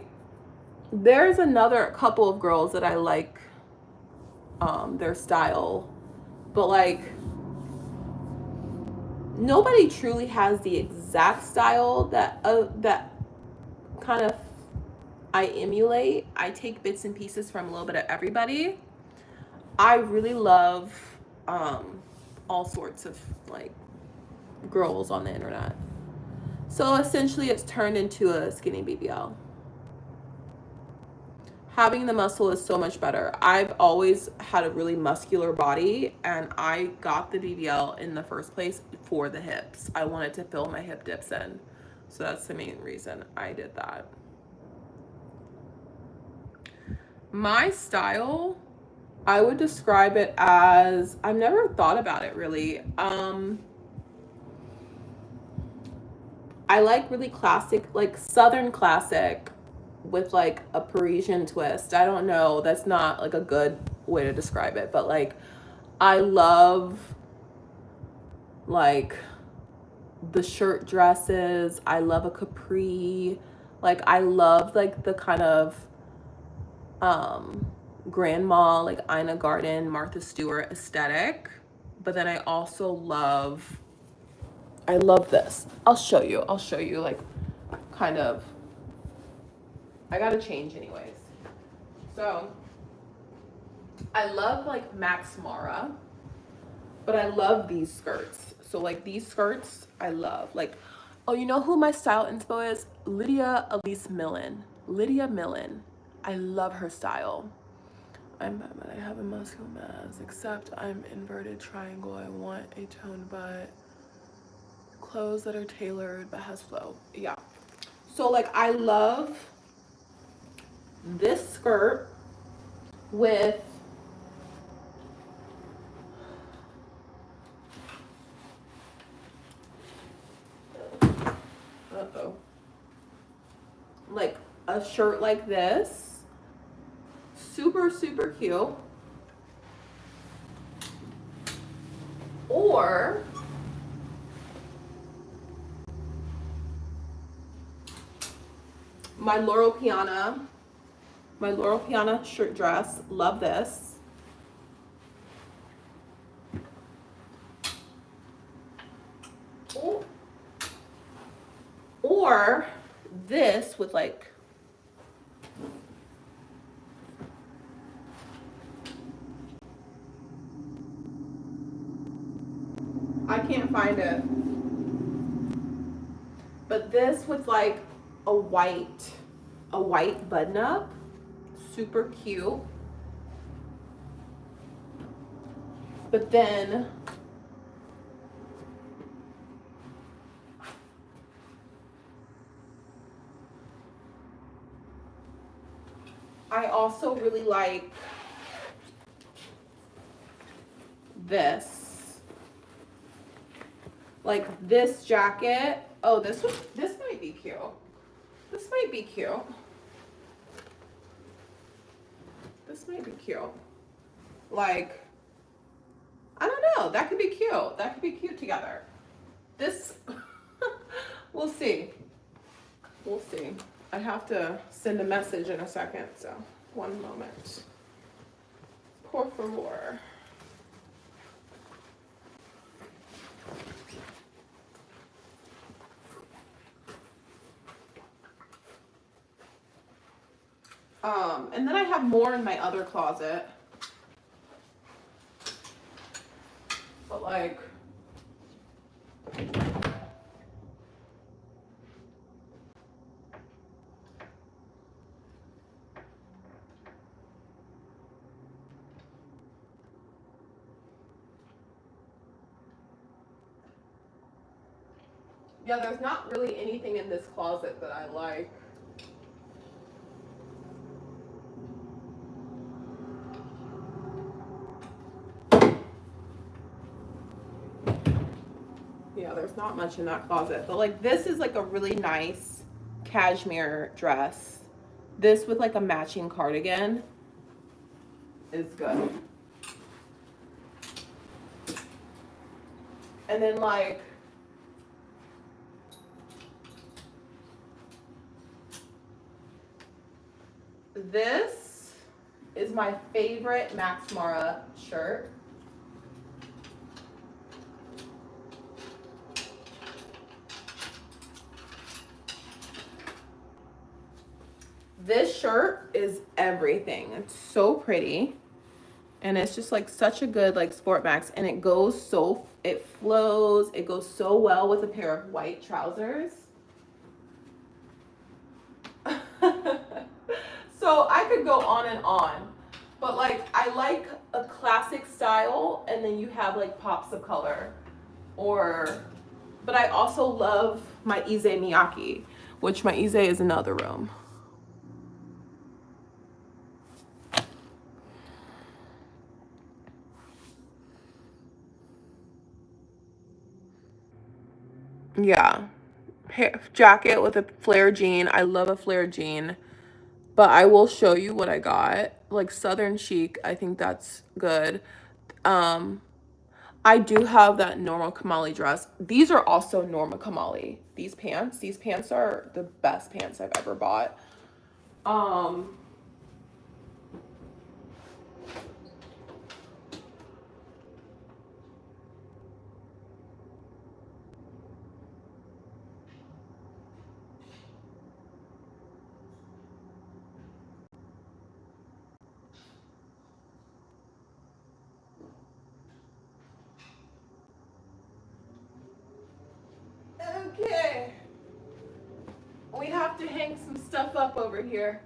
there's another couple of girls that I like their style, but like nobody truly has the exact style that kind of I emulate. I take bits and pieces from a little bit of everybody. I really love all sorts of like girls on the internet. So essentially it's turned into a skinny BBL. Having the muscle is so much better. I've always had a really muscular body, and I got the BBL in the first place for the hips. I wanted to fill my hip dips in. So that's the main reason I did that. My style, I would describe it as, I've never thought about it really. I like really classic, like Southern classic with like a Parisian twist. I don't know. That's not like a good way to describe it, but like I love like the shirt dresses. I love a capri. Like I love like the kind of grandma, like Ina Garten, Martha Stewart aesthetic. But then I also I love this. I'll show you like kind of, I gotta change anyways. So I love like Max Mara, but I love these skirts. So like these skirts, I love. Like, oh, you know who my style inspo is? Lydia Elise Millen. Lydia Millen. I love her style. I have a muscle mass, except I'm inverted triangle. I want a toned butt. Clothes that are tailored but has flow. Yeah. So like I love this skirt with like a shirt like this. Super, super cute. Or my Laurel Piana shirt dress. Love this. Or this with like I can't find it. But this with like a white button up. Super cute. But then I also really like this. Like this jacket. Oh, this might be cute. This might be cute. This might be cute. Like, I don't know. That could be cute. That could be cute together. This, we'll see. We'll see. I have to send a message in a second, so one moment. Por favor. And then I have more in my other closet. But like, yeah, there's not really anything in this closet that I like. Yeah, there's not much in that closet. But like this is like a really nice cashmere dress. This with like a matching cardigan is good. And then like this is my favorite Max Mara shirt. This shirt is everything. It's so pretty. And it's just like such a good like Sport Max, and it goes so, it flows, it goes so well with a pair of white trousers. So I could go on and on, but like I like a classic style and then you have like pops of color, or, but I also love my Ise Miyake, which my Ise is another room. Yeah, jacket with a flare jean. I love a flare jean, but I will show you what I got. Like Southern chic, I think that's good. I do have that Norma Kamali dress. These are also Norma Kamali. These pants are the best pants I've ever bought. Okay. We have to hang some stuff up over here.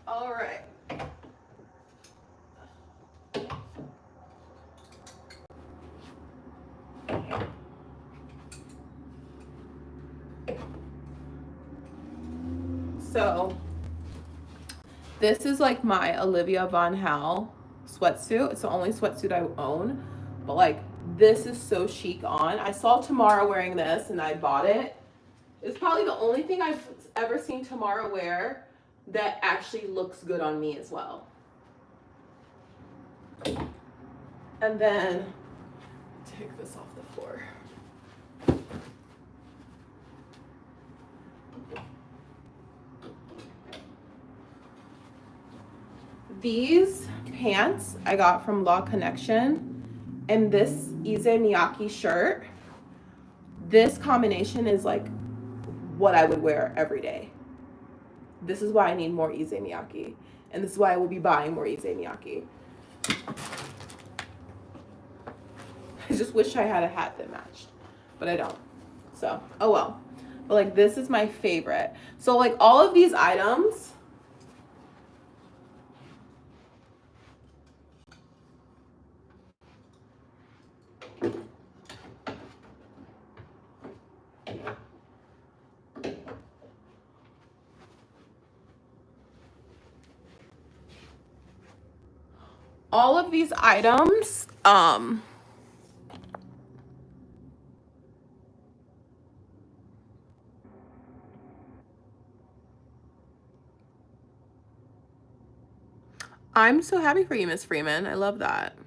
All right. So this is like my Olivia Von Hal sweatsuit. It's the only sweatsuit I own, but like this is so chic on. I saw Tamara wearing this and I bought it. It's probably the only thing I've ever seen Tamara wear that actually looks good on me as well. And then take this off the floor. These pants I got from Law Connection, and this Ise Miyake shirt, this combination is like what I would wear every day. This is why I need more Ise Miyake, and this is why I will be buying more Ise Miyake. I just wish I had a hat that matched, but I don't. So, oh well. But like this is my favorite. So like all of these items, all of these items, I'm so happy for you, Miss Freeman. I love that.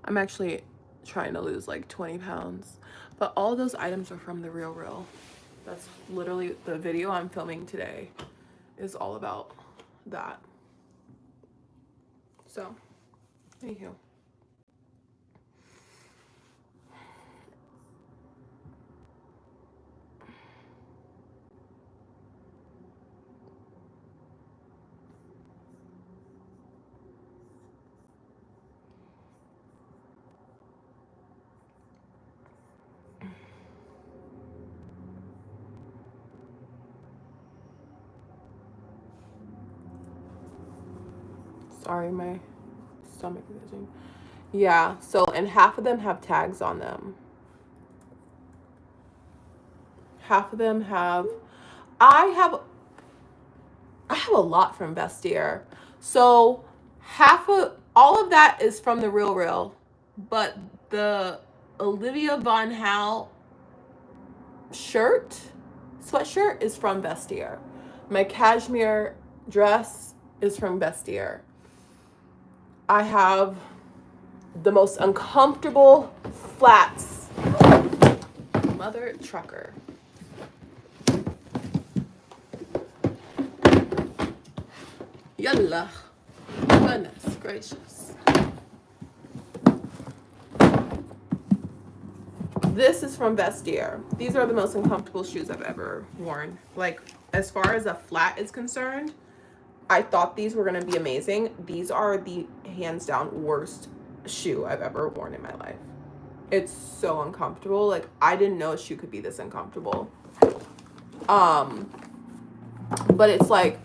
I'm actually trying to lose like 20 pounds. But all those items are from the RealReal. That's literally the video I'm filming today is all about that. So, thank you. Sorry, my stomach is itching. Yeah, so, and half of them have tags on them. Half of them have, I have a lot from Vestiaire. So all of that is from the RealReal, but the Olivia Von Hal sweatshirt is from Vestiaire. My cashmere dress is from Vestiaire. I have the most uncomfortable flats. Mother trucker. Yallah. Goodness gracious. This is from Vestiaire. These are the most uncomfortable shoes I've ever worn. Like, as far as a flat is concerned, I thought these were going to be amazing. These are the hands down worst shoe I've ever worn in my life. It's so uncomfortable. Like, I didn't know a shoe could be this uncomfortable. But it's like,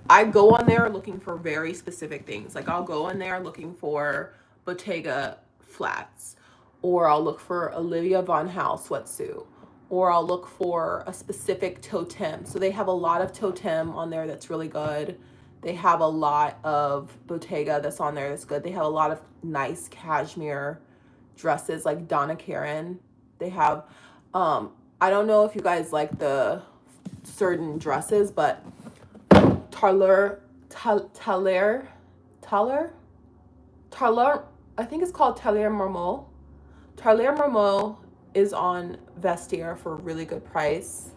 I go on there looking for very specific things. Like, I'll go on there looking for Bottega flats, or I'll look for Olivia Von Hal sweatsuit, or I'll look for a specific totem. So they have a lot of totem on there that's really good. They have a lot of Bottega that's on there that's good. They have a lot of nice cashmere dresses like Donna Karan. They have, I don't know if you guys like the certain dresses, but Tailoring, I think it's called Tailoring is on Vestiaire for a really good price.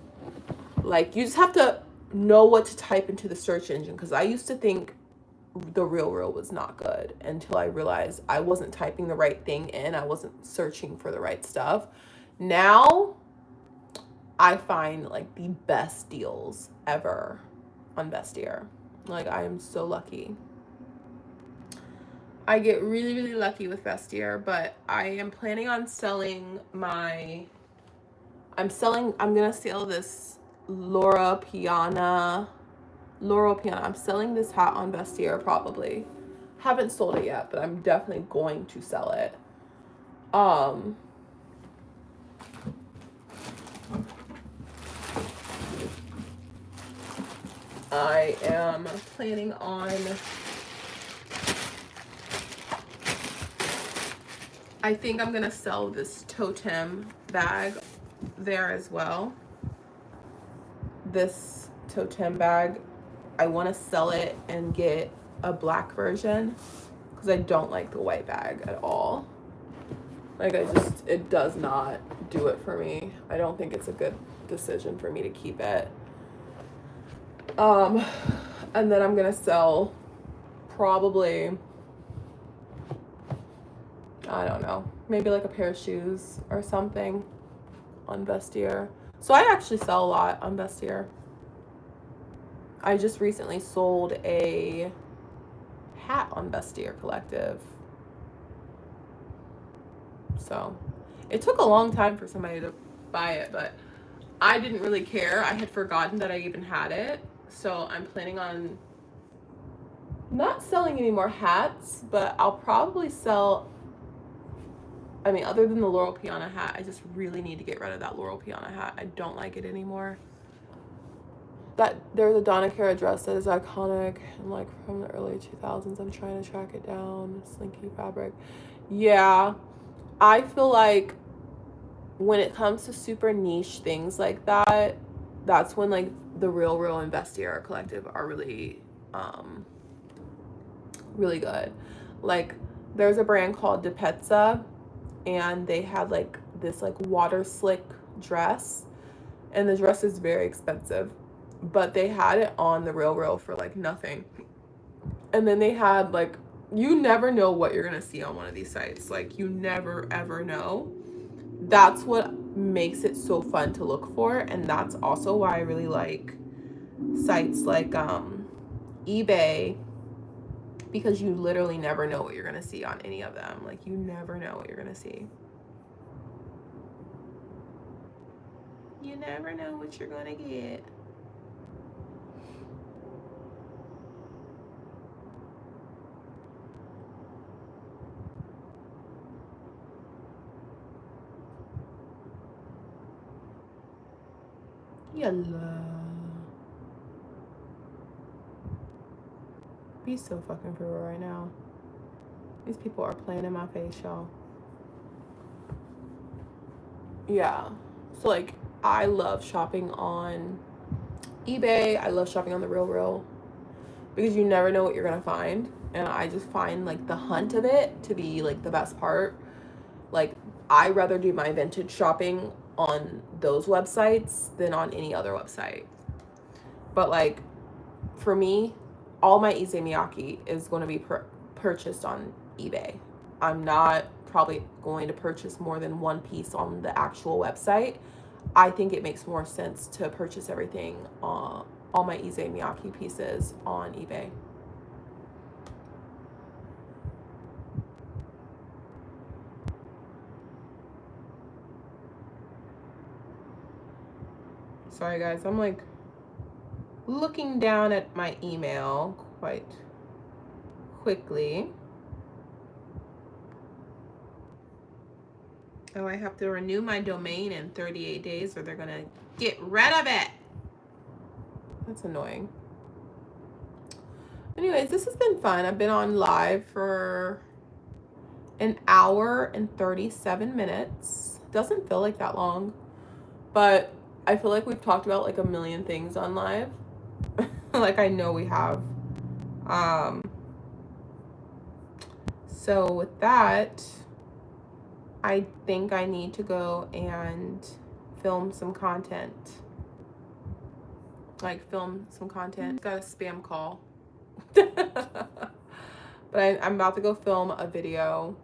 Like, you just have to know what to type into the search engine, because I used to think the RealReal was not good until I realized I wasn't typing the right thing in. I wasn't searching for the right stuff. Now I find like the best deals ever on Vestiaire. Like, I am so lucky. I get really, really lucky with Vestiaire, but I am planning on selling I'm gonna sell this Loro Piana. I'm selling this hat on Vestiaire probably. Haven't sold it yet, but I'm definitely going to sell it. I am planning on, I think I'm gonna sell this totem bag there as well. This totem bag, I want to sell it and get a black version, because I don't like the white bag at all. Like, it does not do it for me. I don't think it's a good decision for me to keep it. And then I'm gonna sell probably, I don't know, maybe like a pair of shoes or something on Vestiaire. So I actually sell a lot on Vestiaire. I just recently sold a hat on Vestiaire Collective. So it took a long time for somebody to buy it, but I didn't really care. I had forgotten that I even had it. So I'm planning on not selling any more hats, but I'll probably sell, I mean, other than the Laurel Piana hat, I just really need to get rid of that Laurel Piana hat. I don't like it anymore. that there's a Donna Cara dress that is iconic and like from the early 2000s. I'm trying to track it down. Slinky fabric. Yeah, I feel like when it comes to super niche things like that, that's when like the Real and Vestiaire Collective are really really good. Like there's a brand called DePezza, and they had like this like water slick dress, and the dress is very expensive, but they had it on the Real for like nothing. And then they had like, you never know what you're gonna see on one of these sites. Like you never ever know. That's what makes it so fun to look for, and that's also why I really like sites like eBay, because you literally never know what you're gonna see on any of them. Like you never know what you're gonna see. You never know what you're gonna get. Yalla. Be so fucking for real right now. These people are playing in my face, y'all. Yeah. So like I love shopping on eBay. I love shopping on the Real because you never know what you're gonna find. And I just find like the hunt of it to be like the best part. Like I rather do my vintage shopping on those websites than on any other website. But like for me, all my Issey Miyake is going to be purchased on eBay. I'm not probably going to purchase more than one piece on the actual website. I think it makes more sense to purchase everything, all my Issey Miyake pieces on eBay. Sorry guys, I'm like looking down at my email quite quickly. Oh, I have to renew my domain in 38 days or they're gonna get rid of it. That's annoying. Anyways, this has been fun. I've been on live for an hour and 37 minutes. Doesn't feel like that long, but I feel like we've talked about like a million things on live. Like I know we have. So with that, I think I need to go and film some content. Like film some content. Got a spam call. But I'm about to go film a video.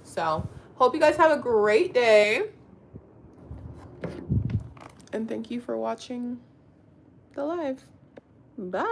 So hope you guys have a great day. And thank you for watching the live. Bye.